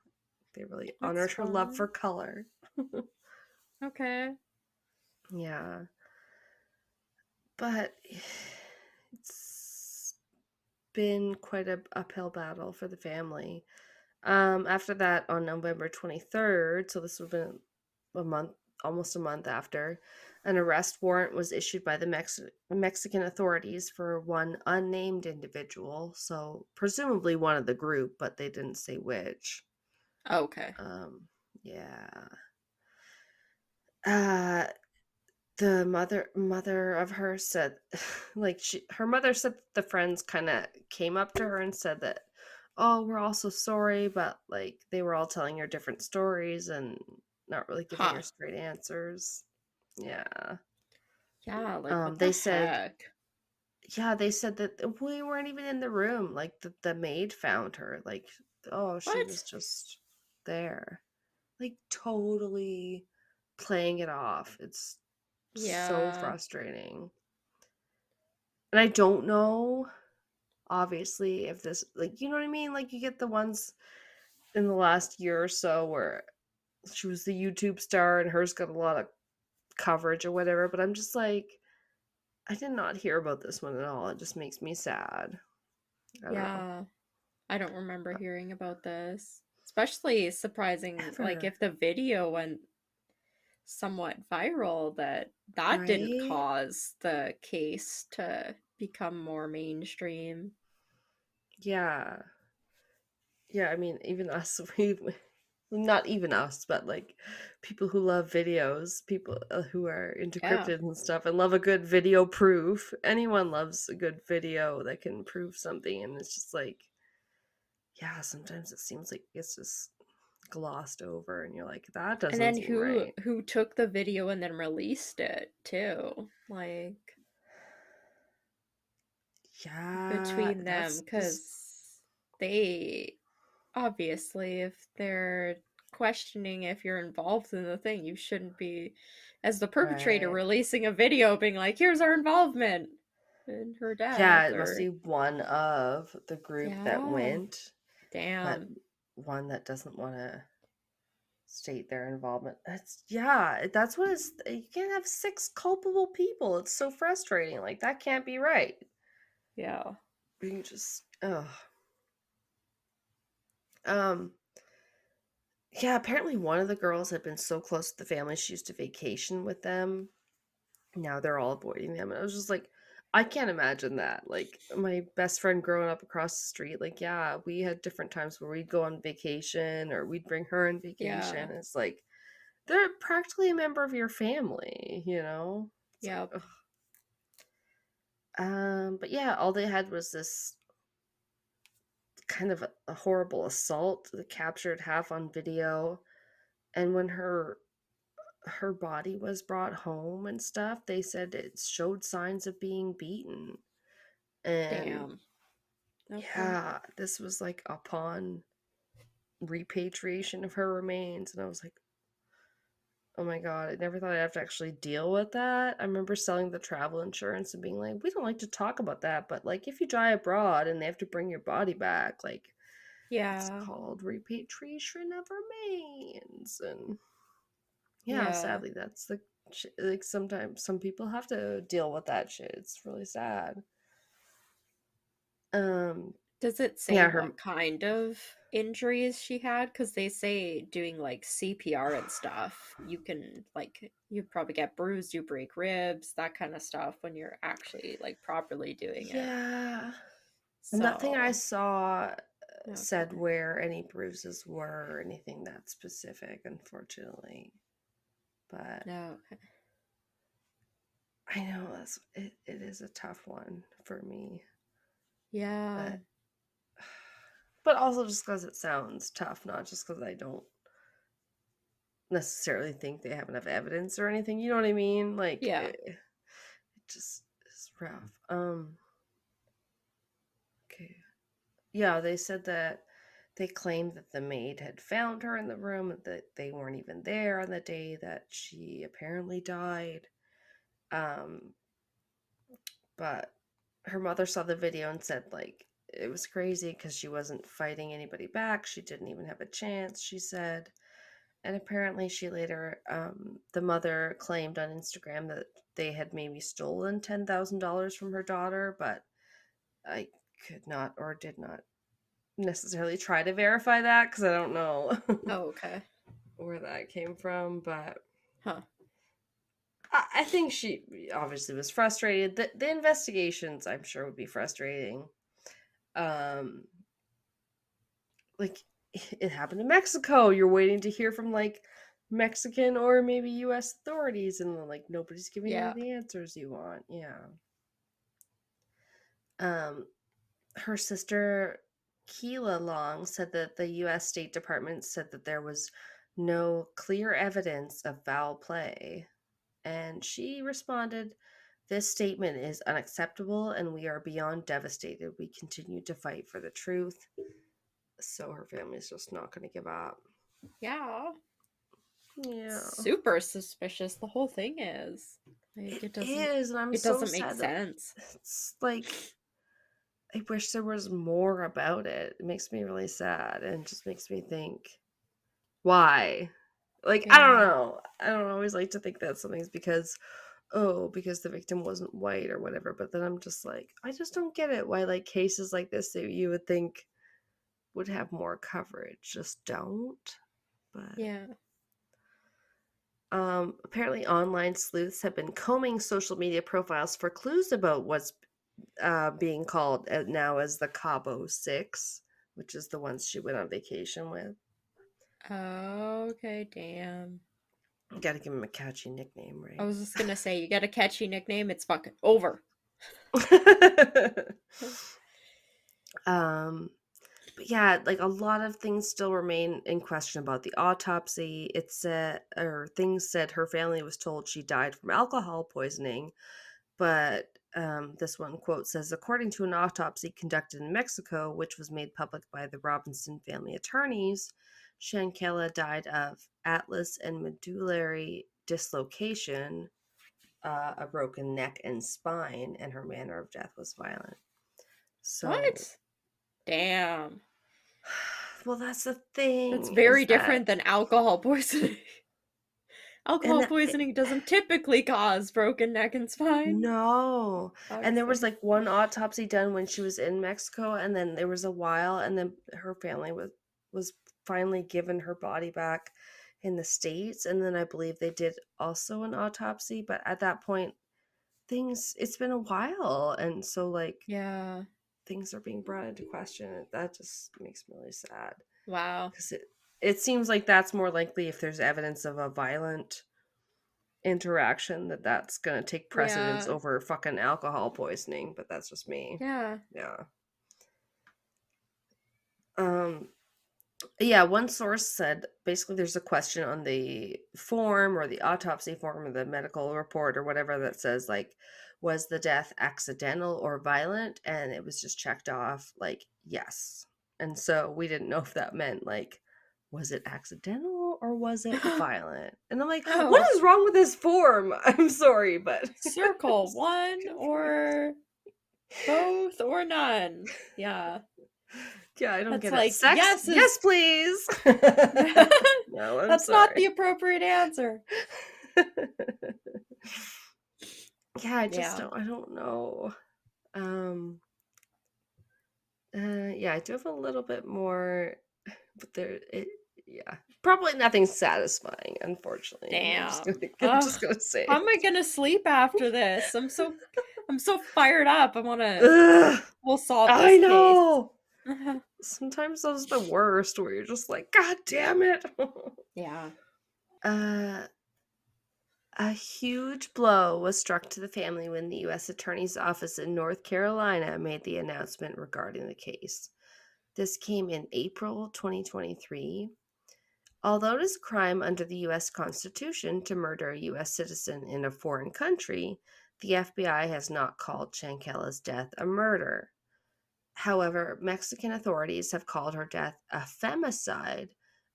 they really honored her love for color. Okay. Yeah. But it's been quite a uphill battle for the family. After that, on November 23rd, so this would have been almost a month after, an arrest warrant was issued by the Mexican authorities for one unnamed individual, so presumably one of the group, but they didn't say which. Okay. Yeah. The mother of her said, like, her mother said that the friends kind of came up to her and said that, oh, we're all so sorry, but like they were all telling her different stories and not really giving her straight answers. Yeah. Yeah, like what they the said, heck? yeah, they said that we weren't even in the room. Like the maid found her. Like, oh, she was just there. Like totally playing it off. It's so frustrating. And I don't know, obviously, if this, like, you know what I mean? Like, you get the ones in the last year or so where she was the YouTube star and hers got a lot of coverage or whatever, but I'm just like, I did not hear about this one at all. It just makes me sad. I don't remember hearing about this. Especially surprising, like if the video went somewhat viral, that didn't cause the case to become more mainstream. Yeah. Yeah, I mean, even us, we not even us, but like people who love videos, people who are into Yeah. cryptids and stuff and love a good video proof. Anyone loves a good video that can prove something, and it's just like, yeah, sometimes it seems like it's just glossed over, and you're like, that And doesn't then seem right. who took the video and then released it too? Like Yeah, between them, that's just because they obviously, if they're questioning if you're involved in the thing, you shouldn't be, as the perpetrator, right. releasing a video being like, here's our involvement in her Yeah, death. it must Or be one of the group that yeah, went, but damn. one that doesn't want to state their involvement. That's yeah, that's what it's. You can't have six culpable people. It's so frustrating. Like that can't be right. Yeah. You just um yeah. Apparently, one of the girls had been so close to the family she used to vacation with them. Now they're all avoiding them, and I was just like, I can't imagine that. Like my best friend growing up across the street. Like yeah, we had different times where we'd go on vacation or we'd bring her on vacation. Yeah. It's like they're practically a member of your family, you know? It's like, Yep. ugh. But yeah, all they had was this kind of a horrible assault that captured half on video. And when her body was brought home and stuff, they said it showed signs of being beaten. And Damn. Okay. yeah, this was like upon repatriation of her remains. And I was like, oh my god, I never thought I'd have to actually deal with that. I remember selling the travel insurance and being like, we don't like to talk about that, but like if you die abroad and they have to bring your body back, like it's Yeah. called repatriation of remains. And yeah, Yeah. sadly that's the like sometimes some people have to deal with that shit. It's really sad. Um Does it say yeah, her what kind of injuries she had? Because they say doing like CPR and stuff, you can like you probably get bruised, you break ribs, that kind of stuff when you're actually like properly doing it. yeah. Nothing I So saw said okay. where any bruises were or anything that specific, unfortunately. But No. Okay. I know it is a tough one for me. Yeah. But also just because it sounds tough, not just because I don't necessarily think they have enough evidence or anything. You know what I mean? Like Yeah. it just is rough. Okay. Yeah, they said that they claimed that the maid had found her in the room, that they weren't even there on the day that she apparently died. Um, but her mother saw the video and said, like, it was crazy because she wasn't fighting anybody back. She didn't even have a chance, she said. And apparently, she later, the mother claimed on Instagram that they had maybe stolen $10,000 from her daughter, but I could not or did not necessarily try to verify that because I don't know Oh, okay. where that came from, but Huh. I think she obviously was frustrated. The investigations, I'm sure, would be frustrating. Um, like it happened in Mexico. You're waiting to hear from like Mexican or maybe U.S. authorities, and then, like nobody's giving you Yeah. the answers you want. Yeah. Um, her sister Keela Long said that the U.S. State Department said that there was no clear evidence of foul play. And she responded, "This statement is unacceptable and we are beyond devastated. We continue to fight for the truth." So her family's just not going to give up. Yeah. Yeah. Super suspicious. The whole thing is. Like, It is, and I'm it so doesn't make sad that sense. it's like I wish there was more about it. It makes me really sad and just makes me think, why? Like, I don't Yeah. know. I don't always like to think that something's because, oh, because the victim wasn't white or whatever. But then I'm just like, I just don't get it. Why, like, cases like this that you would think would have more coverage just don't. But Yeah. apparently, online sleuths have been combing social media profiles for clues about what's being called now as the Cabo 6, which is the ones she went on vacation with. Oh, okay, damn. You gotta give him a catchy nickname, right? I was just gonna say, you get a catchy nickname, it's fucking over. But yeah, like a lot of things still remain in question about the autopsy. It said, or things said her family was told she died from alcohol poisoning, but this one quote says, according to an autopsy conducted in Mexico, which was made public by the Robinson family attorneys, Shanquella died of atlas and medullary dislocation, a broken neck and spine, and her manner of death was violent. So, What? Damn. well, that's the thing. That's very different than alcohol poisoning. Alcohol poisoning doesn't typically cause broken neck and spine. No. Obviously. And there was like one autopsy done when she was in Mexico, and then there was a while, and then her family was finally given her body back in the States, and then I believe they did also an autopsy, but at that point it's been a while, and so like yeah, things are being brought into question. That just makes me really sad. Wow. Because it seems like that's more likely if there's evidence of a violent interaction that's going to take precedence over fucking alcohol poisoning, but that's just me. Yeah. Yeah, one source said basically there's a question on the form or the autopsy form or the medical report or whatever that says like, was the death accidental or violent? And it was just checked off like, yes. And so we didn't know if that meant like, was it accidental or was it violent? And I'm like, what is wrong with this form? I'm sorry, but circle one or both or none. Yeah. Yeah, I don't get like, it. Sex? Yes, please. No, that's sorry. Not the appropriate answer. Yeah, I don't know. Yeah, I do have a little bit more, but probably nothing satisfying, unfortunately. Damn. I'm just gonna say. How am I gonna sleep after this? I'm so fired up. I wanna we'll solve this I know. Sometimes those are the worst where you're just like, God damn it. Yeah. A huge blow was struck to the family when the U.S. Attorney's Office in North Carolina made the announcement regarding the case. This came in April 2023. Although it is a crime under the U.S. Constitution to murder a U.S. citizen in a foreign country, the FBI has not called Shanquella's death a murder. However, Mexican authorities have called her death a femicide,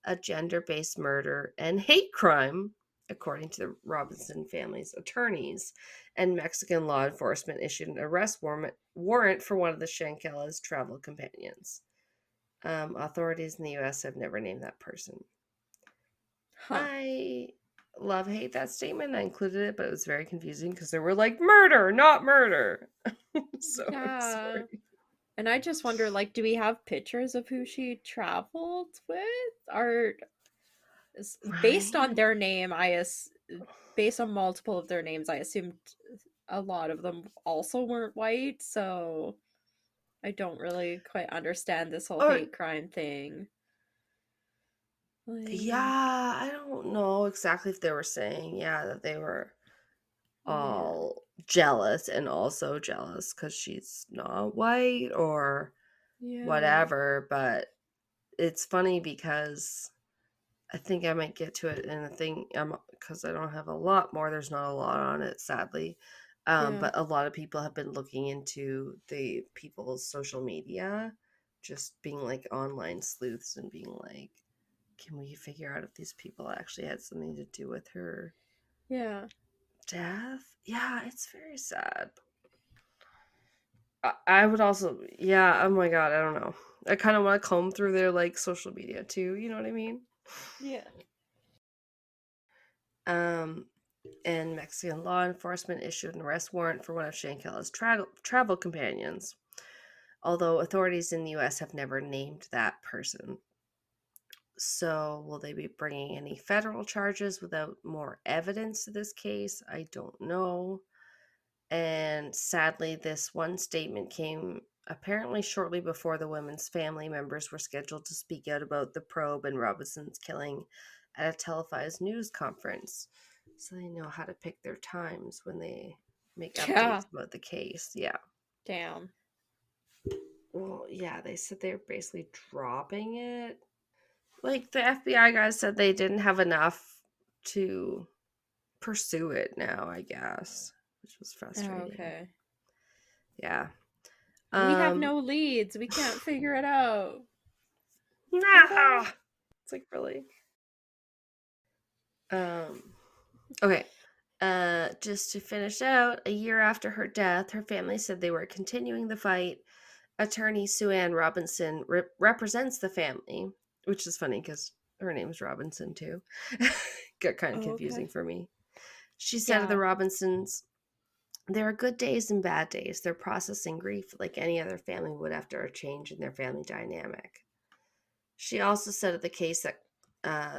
a gender-based murder, and hate crime, according to the Robinson family's attorneys. And Mexican law enforcement issued an arrest warrant for one of the Shanquella's travel companions. Authorities in the U.S. have never named that person. I hate that statement. I included it, but it was very confusing because they were like, murder, not murder. So I'm sorry. And I just wonder, like, do we have pictures of who she traveled with? Or based on their name, based on multiple of their names, I assumed a lot of them also weren't white, so I don't really quite understand this whole hate crime thing. Yeah, I don't know exactly if they were saying, that they were all jealous and also jealous because she's not white or whatever, but it's funny because I think I might get to it in a thing because I don't have a lot more. There's not a lot on it, sadly. But a lot of people have been looking into the people's social media, just being like online sleuths and being like, can we figure out if these people actually had something to do with her death? Yeah, it's very sad. I would also, oh my God, I don't know. I kind of want to comb through their like social media too, you know what I mean? Yeah. And Mexican law enforcement issued an arrest warrant for one of Shanquella's travel companions, although authorities in the U.S. have never named that person. So will they be bringing any federal charges without more evidence to this case? I don't know. And sadly, this one statement came apparently shortly before the women's family members were scheduled to speak out about the probe and Robinson's killing at a televised news conference. So they know how to pick their times when they make Yeah. updates about the case. Yeah. Damn. Well, yeah, they said they were basically dropping it. Like, the FBI guys said they didn't have enough to pursue it now, I guess, which was frustrating. Okay. Yeah. We have no leads. We can't figure it out. No! It's like, really? Okay. Just to finish out, a year after her death, her family said they were continuing the fight. Attorney Sue Ann Robinson represents the family, which is funny because her name's Robinson too. Got kind of confusing for me. She said of the Robinsons, there are good days and bad days. They're processing grief like any other family would after a change in their family dynamic. She also said of the case that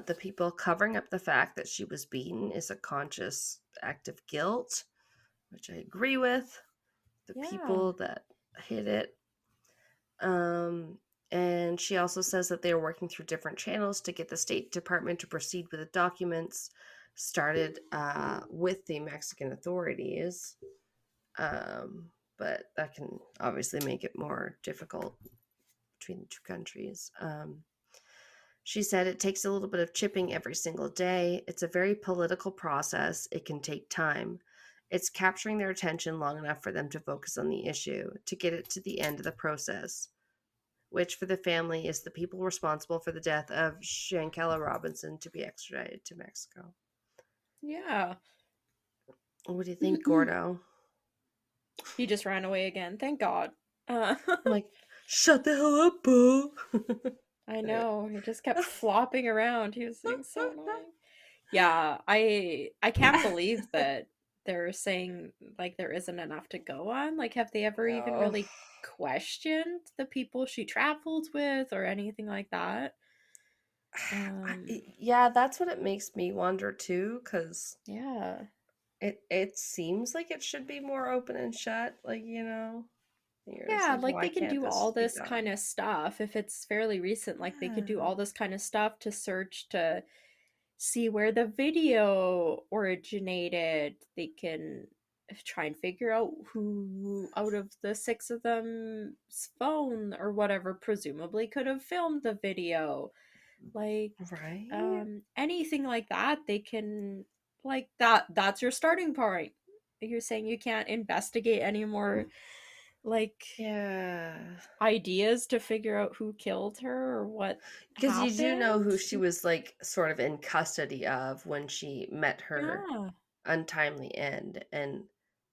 the people covering up the fact that she was beaten is a conscious act of guilt, which I agree with. The people that hid it. And she also says that they are working through different channels to get the State Department to proceed with the documents started with the Mexican authorities. But that can obviously make it more difficult between the two countries. She said it takes a little bit of chipping every single day. It's a very political process. It can take time. It's capturing their attention long enough for them to focus on the issue, to get it to the end of the process, which for the family is the people responsible for the death of Shanquella Robinson to be extradited to Mexico. Yeah. What do you think, Gordo? He just ran away again. Thank God. I'm like, shut the hell up, boo. I know. He just kept flopping around. He was being so annoying. Yeah, I can't believe that they're saying like there isn't enough to go on. Like, have they ever even really questioned the people she traveled with or anything like that? Yeah, that's what it makes me wonder too, because yeah, it seems like it should be more open and shut, like, you know. Yeah, like they can do all this kind of stuff if it's fairly recent. Like they could do all this kind of stuff to search to see where the video originated. They can try and figure out who out of the 6 of them's phone or whatever presumably could have filmed the video. Like anything like that, they can like that's your starting point. You're saying you can't investigate any more like ideas to figure out who killed her or what because you do know who she was like sort of in custody of when she met her untimely end, and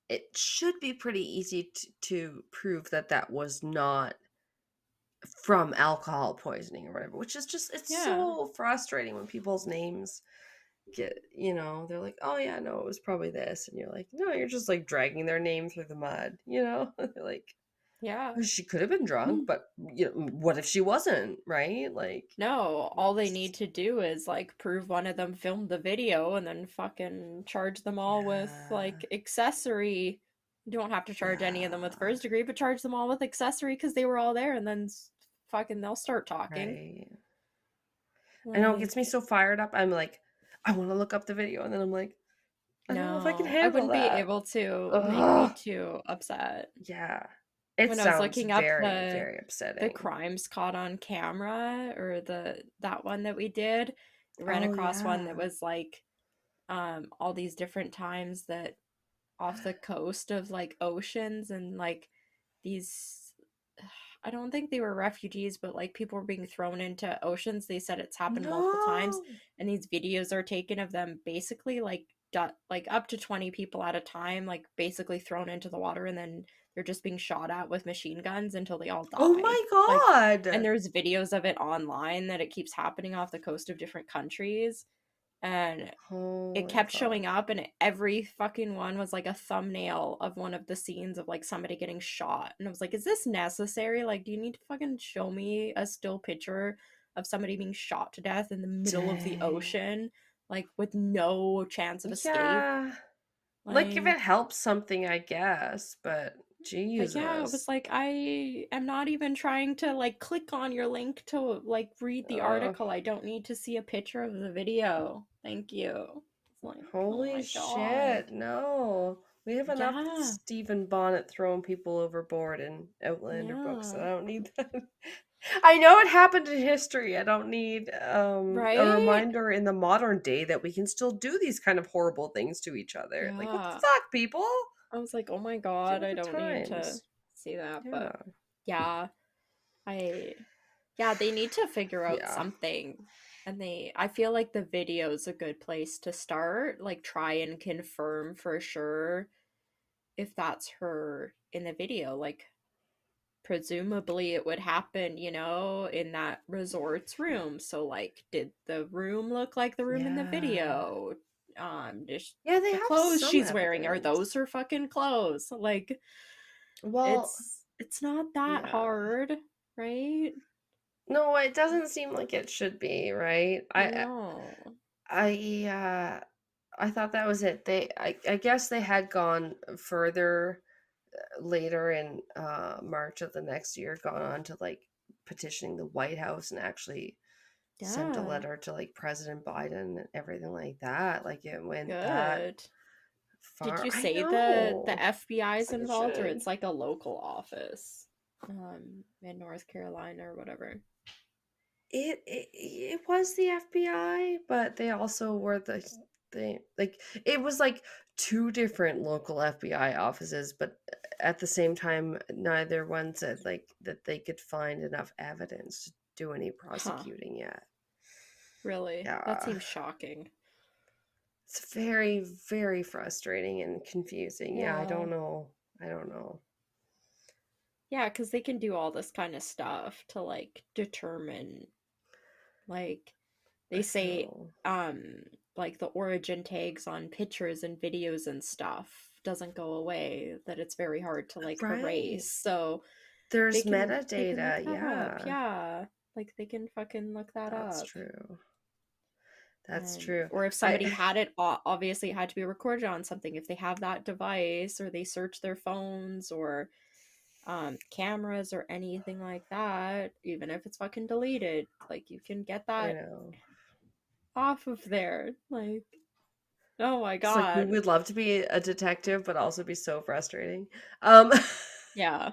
it should be pretty easy to prove that that was not from alcohol poisoning or whatever, which is just it's so frustrating when people's names get, you know, they're like, oh yeah, no, it was probably this, and you're like, no, you're just like dragging their name through the mud, you know. They're like, she could have been drunk, but you know, what if she wasn't, right? Like, no, all they need to do is like prove one of them filmed the video and then fucking charge them all with like accessory. You don't have to charge any of them with first degree, but charge them all with accessory because they were all there, and then fucking they'll start talking. I know, it gets me so fired up. I'm like, I want to look up the video, and then I'm like, I don't know if I can handle I wouldn't that. be able to. Make me too upset. Yeah. It when sounds I was looking up very upsetting. The crimes caught on camera, or that one that we did, ran across one that was like all these different times that off the coast of like oceans, and like these, I don't think they were refugees, but like people were being thrown into oceans. They said it's happened multiple times, and these videos are taken of them basically like up to 20 people at a time, like basically thrown into the water, and then they're just being shot at with machine guns until they all die. Oh my God. Like, and there's videos of it online that it keeps happening off the coast of different countries, and it kept showing up, and every fucking one was like a thumbnail of one of the scenes of like somebody getting shot, and I was like, is this necessary? Like, do you need to fucking show me a still picture of somebody being shot to death in the middle of the ocean, like with no chance of escape? Like if it helps something, I guess, but Jesus. Like, yeah, it was like, I am not even trying to, like, click on your link to, like, read the article. I don't need to see a picture of the video. Thank you. It's like, holy oh my shit, God. no. We have enough Yeah. Stephen Bonnet throwing people overboard in Outlander books. I Yeah. don't need that. I know it happened in history. I don't need a Right? reminder in the modern day that we can still do these kind of horrible things to each other. Like, what the Yeah. fuck, people? I was like, oh my Get God, with I the don't need to times. see that. Yeah. But yeah, they need to figure out Yeah. something. And I feel like the video is a good place to start. Like, try and confirm for sure if that's her in the video. Like, presumably it would happen, in that resort's room. So, like, did the room look like the room in the Yeah. video? Yeah, they The have clothes some she's wearing, are evidence. those her fucking clothes? Like, Well, it's not that yeah. hard, right? No, it doesn't seem like it should be, right? No. I thought that was it. I guess they had gone further later in March of the next year, gone on to like petitioning the White House and actually sent a Yeah. letter to like President Biden and everything like that. Like it went that Good. Did far. you I say the know. FBI is It involved, or should. it's like a local office in North Carolina or whatever? It was the FBI, but they also were they like it was like two different local FBI offices, but at the same time, neither one said like that they could find enough evidence to do any Huh. prosecuting yet. Really? That Yeah, seems shocking. it's very, very frustrating and confusing. Yeah, I Yeah. don't know. I don't know. Yeah, because they can do all this kind of stuff to, like, determine, like, they I say, know. like, the origin tags on pictures and videos and stuff doesn't go away, that it's very hard to, like, Right. erase. So There's they can look metadata. that up. Yeah, Yeah. Like, they can fucking look that that's up. true. That's And true. or if somebody had it, obviously it had to be recorded on something. If they have that device, or they search their phones or cameras or anything like that, even if it's fucking deleted, like, you can get I that know. off of there. Like, oh my It's like we God. would love to be a detective, but also be so frustrating. Um, Yeah.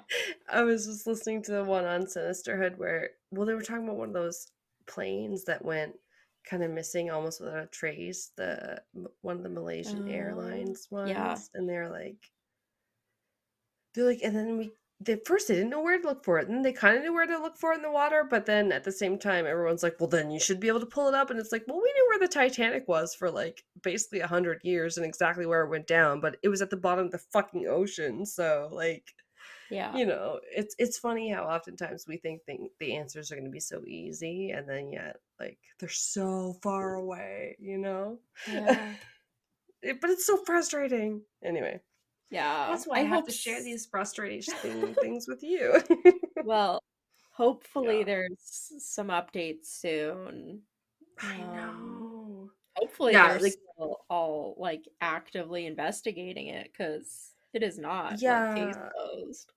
I was just listening to the one on Sinisterhood where, well, they were talking about one of those planes that went kind of missing almost without a trace, one of the Malaysian Airlines Yeah. ones, and they're like, and then first they didn't know where to look for it, and then they kind of knew where to look for it in the water, but then at the same time, everyone's like, well, then you should be able to pull it up, and it's like, well, we knew where the Titanic was for like basically 100 years and exactly where it went down, but it was at the bottom of the fucking ocean, so like, Yeah. it's funny how oftentimes we think the answers are going to be so easy, and then yet like they're so far away, Yeah. but it's so frustrating anyway. Yeah. That's why I I have hope to share these frustrating things with you. well, hopefully Yeah. there's some updates soon. I Um know. Hopefully Yeah, they're like still all, like, actively investigating it, because it is not, like, case yeah. closed.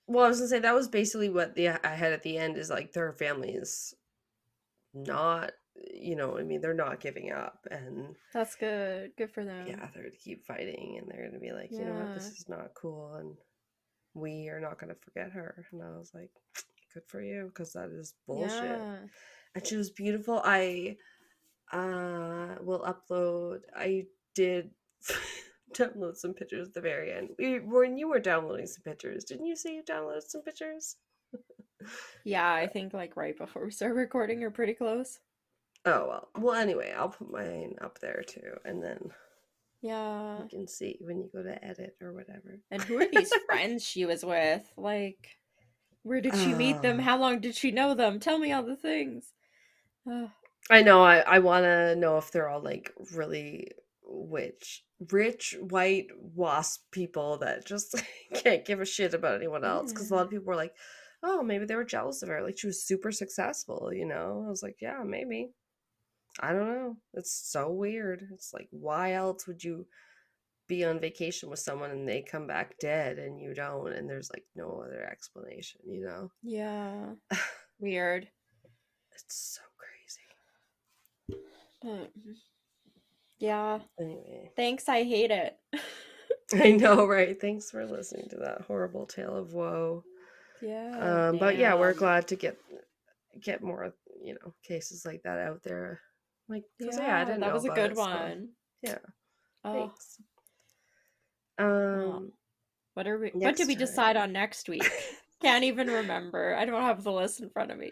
Well, I was gonna say that was basically what I had at the end is like their families not, I mean, they're not giving up, and That's good. Good for them. yeah, they're gonna keep fighting, and they're gonna be like, you know what, this Yeah. is not cool, and we are not gonna forget her. And I was like, good for you, because that is bullshit. Yeah. And she was beautiful. I will upload. I did download some pictures at the very end. When you were downloading some pictures, didn't you say you downloaded some pictures? Yeah, I think, like, right before we start recording, or pretty close. Oh well, anyway, I'll put mine up there too, and then Yeah. you can see when you go to edit or whatever. And who are these friends she was with? Like, where did she meet them? Oh, How long did she know them? Tell me all the things. I know. I want to know if they're all like really rich white wasp people that just can't give a shit about anyone else. Because a lot Yeah. of people were like, "Oh, maybe they were jealous of her. Like she was super successful." I was like, "Yeah, maybe." I don't know. It's so weird. It's like, why else would you be on vacation with someone and they come back dead and you don't, and there's like no other explanation, you know? Yeah. Weird. It's so crazy. Yeah. Anyway. Thanks, I hate it. I know, right? Thanks for listening to that horrible tale of woe. Yeah. But yeah, we're glad to get more, you know, cases like that out there. Like, because I didn't that know was a about good it, so one. yeah. Oh. Thanks. Well, what did we decide on next week? Can't even remember. I don't have the list in front of me.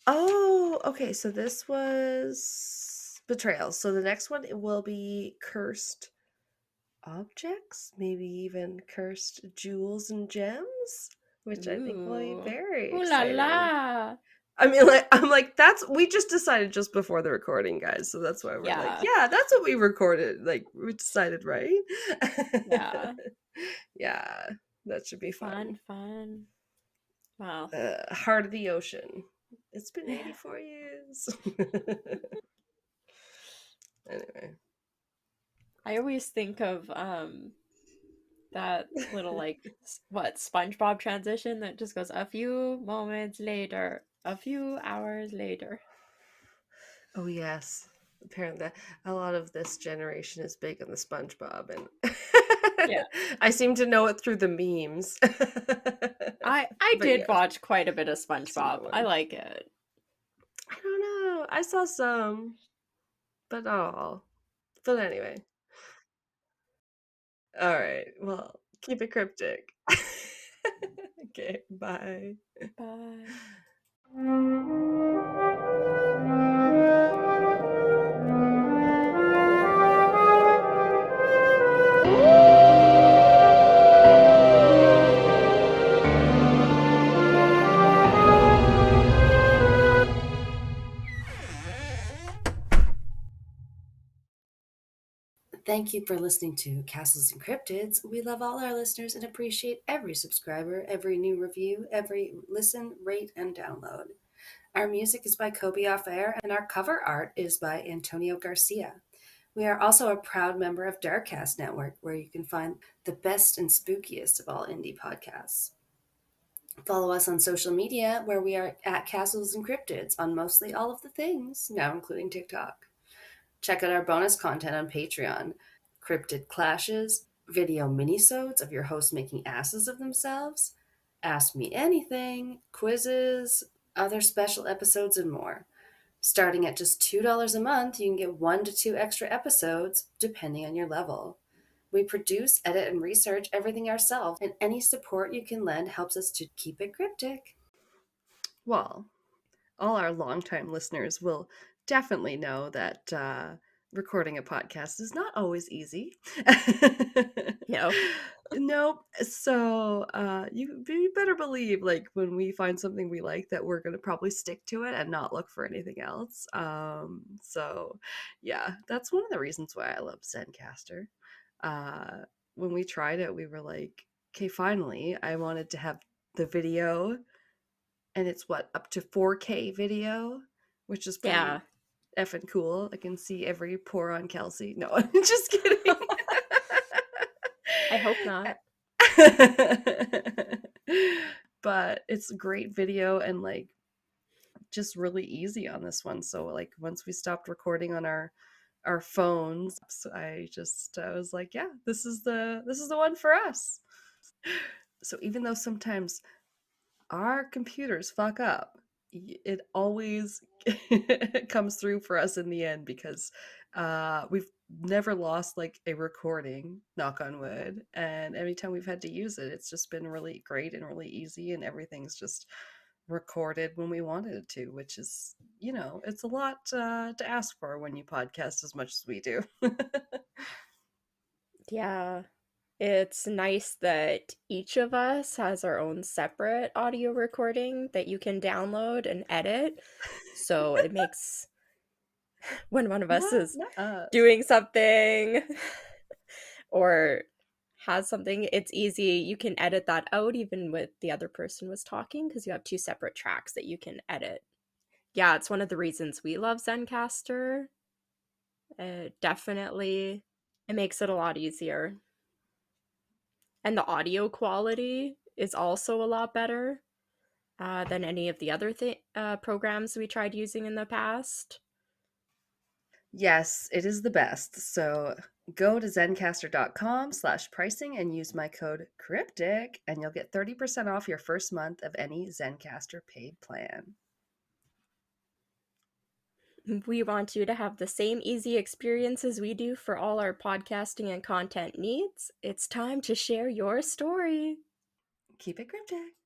Oh, okay. So this was Betrayals. So the next one it will be cursed objects, maybe even cursed jewels and gems, which I think will be very Ooh la exciting. la. I mean, I'm like, we just decided just before the recording, guys. So that's why we're like, yeah, that's what we recorded. Like, we decided, right? Yeah. Yeah, that should be fun. Fun. Wow. Heart of the ocean. It's been 84 years. Anyway. I always think of that little like SpongeBob transition that just goes a few moments later, a few hours later. Oh yes, apparently a lot of this generation is big on the SpongeBob, and yeah, I seem to know it through the memes. I did watch quite a bit of SpongeBob. I like it. I don't know. I saw some, but not all. But anyway. All right. Well, keep it cryptic. Okay. Bye. Bye. Thank you for listening to Castles and Cryptids. We love all our listeners and appreciate every subscriber, every new review, every listen, rate, and download. Our music is by Kobe Off Air, and our cover art is by Antonio Garcia. We are also a proud member of Darkcast Network, where you can find the best and spookiest of all indie podcasts. Follow us on social media, where we are at Castles and Cryptids on mostly all of the things, now including TikTok. Check out our bonus content on Patreon. Cryptid clashes, video minisodes of your host making asses of themselves, Ask Me Anything, quizzes, other special episodes, and more. Starting at just $2 a month, you can get 1 to 2 extra episodes, depending on your level. We produce, edit, and research everything ourselves, and any support you can lend helps us to keep it cryptic. Well, all our longtime listeners will definitely know that recording a podcast is not always easy. No. Nope. So you better believe, like, when we find something we like, that we're going to probably stick to it and not look for anything else. So yeah, that's one of the reasons why I love Zencaster. When we tried it, we were like, okay, finally, I wanted to have the video, and it's up to 4K video, which is pretty effing cool. I can see every pore on Kelsey. No, I'm just kidding. I hope not. But it's great video and like just really easy on this one. So like once we stopped recording on our phones, I was like, yeah, this is the one for us. So even though sometimes our computers fuck up, it always comes through for us in the end, because we've never lost like a recording, knock on wood, and every time we've had to use it, it's just been really great and really easy, and everything's just recorded when we wanted it to, which is, you know, it's a lot to ask for when you podcast as much as we do. Yeah. It's nice that each of us has our own separate audio recording that you can download and edit. So it makes when one of us is doing something or has something, it's easy. You can edit that out even with the other person was talking, because you have 2 separate tracks that you can edit. Yeah, it's one of the reasons we love Zencaster. Definitely It makes it a lot easier. And the audio quality is also a lot better than any of the other programs we tried using in the past. Yes, it is the best. So go to Zencaster.com/pricing and use my code cryptic, and you'll get 30% off your first month of any Zencaster paid plan. We want you to have the same easy experience as we do for all our podcasting and content needs. It's time to share your story. Keep it cryptic.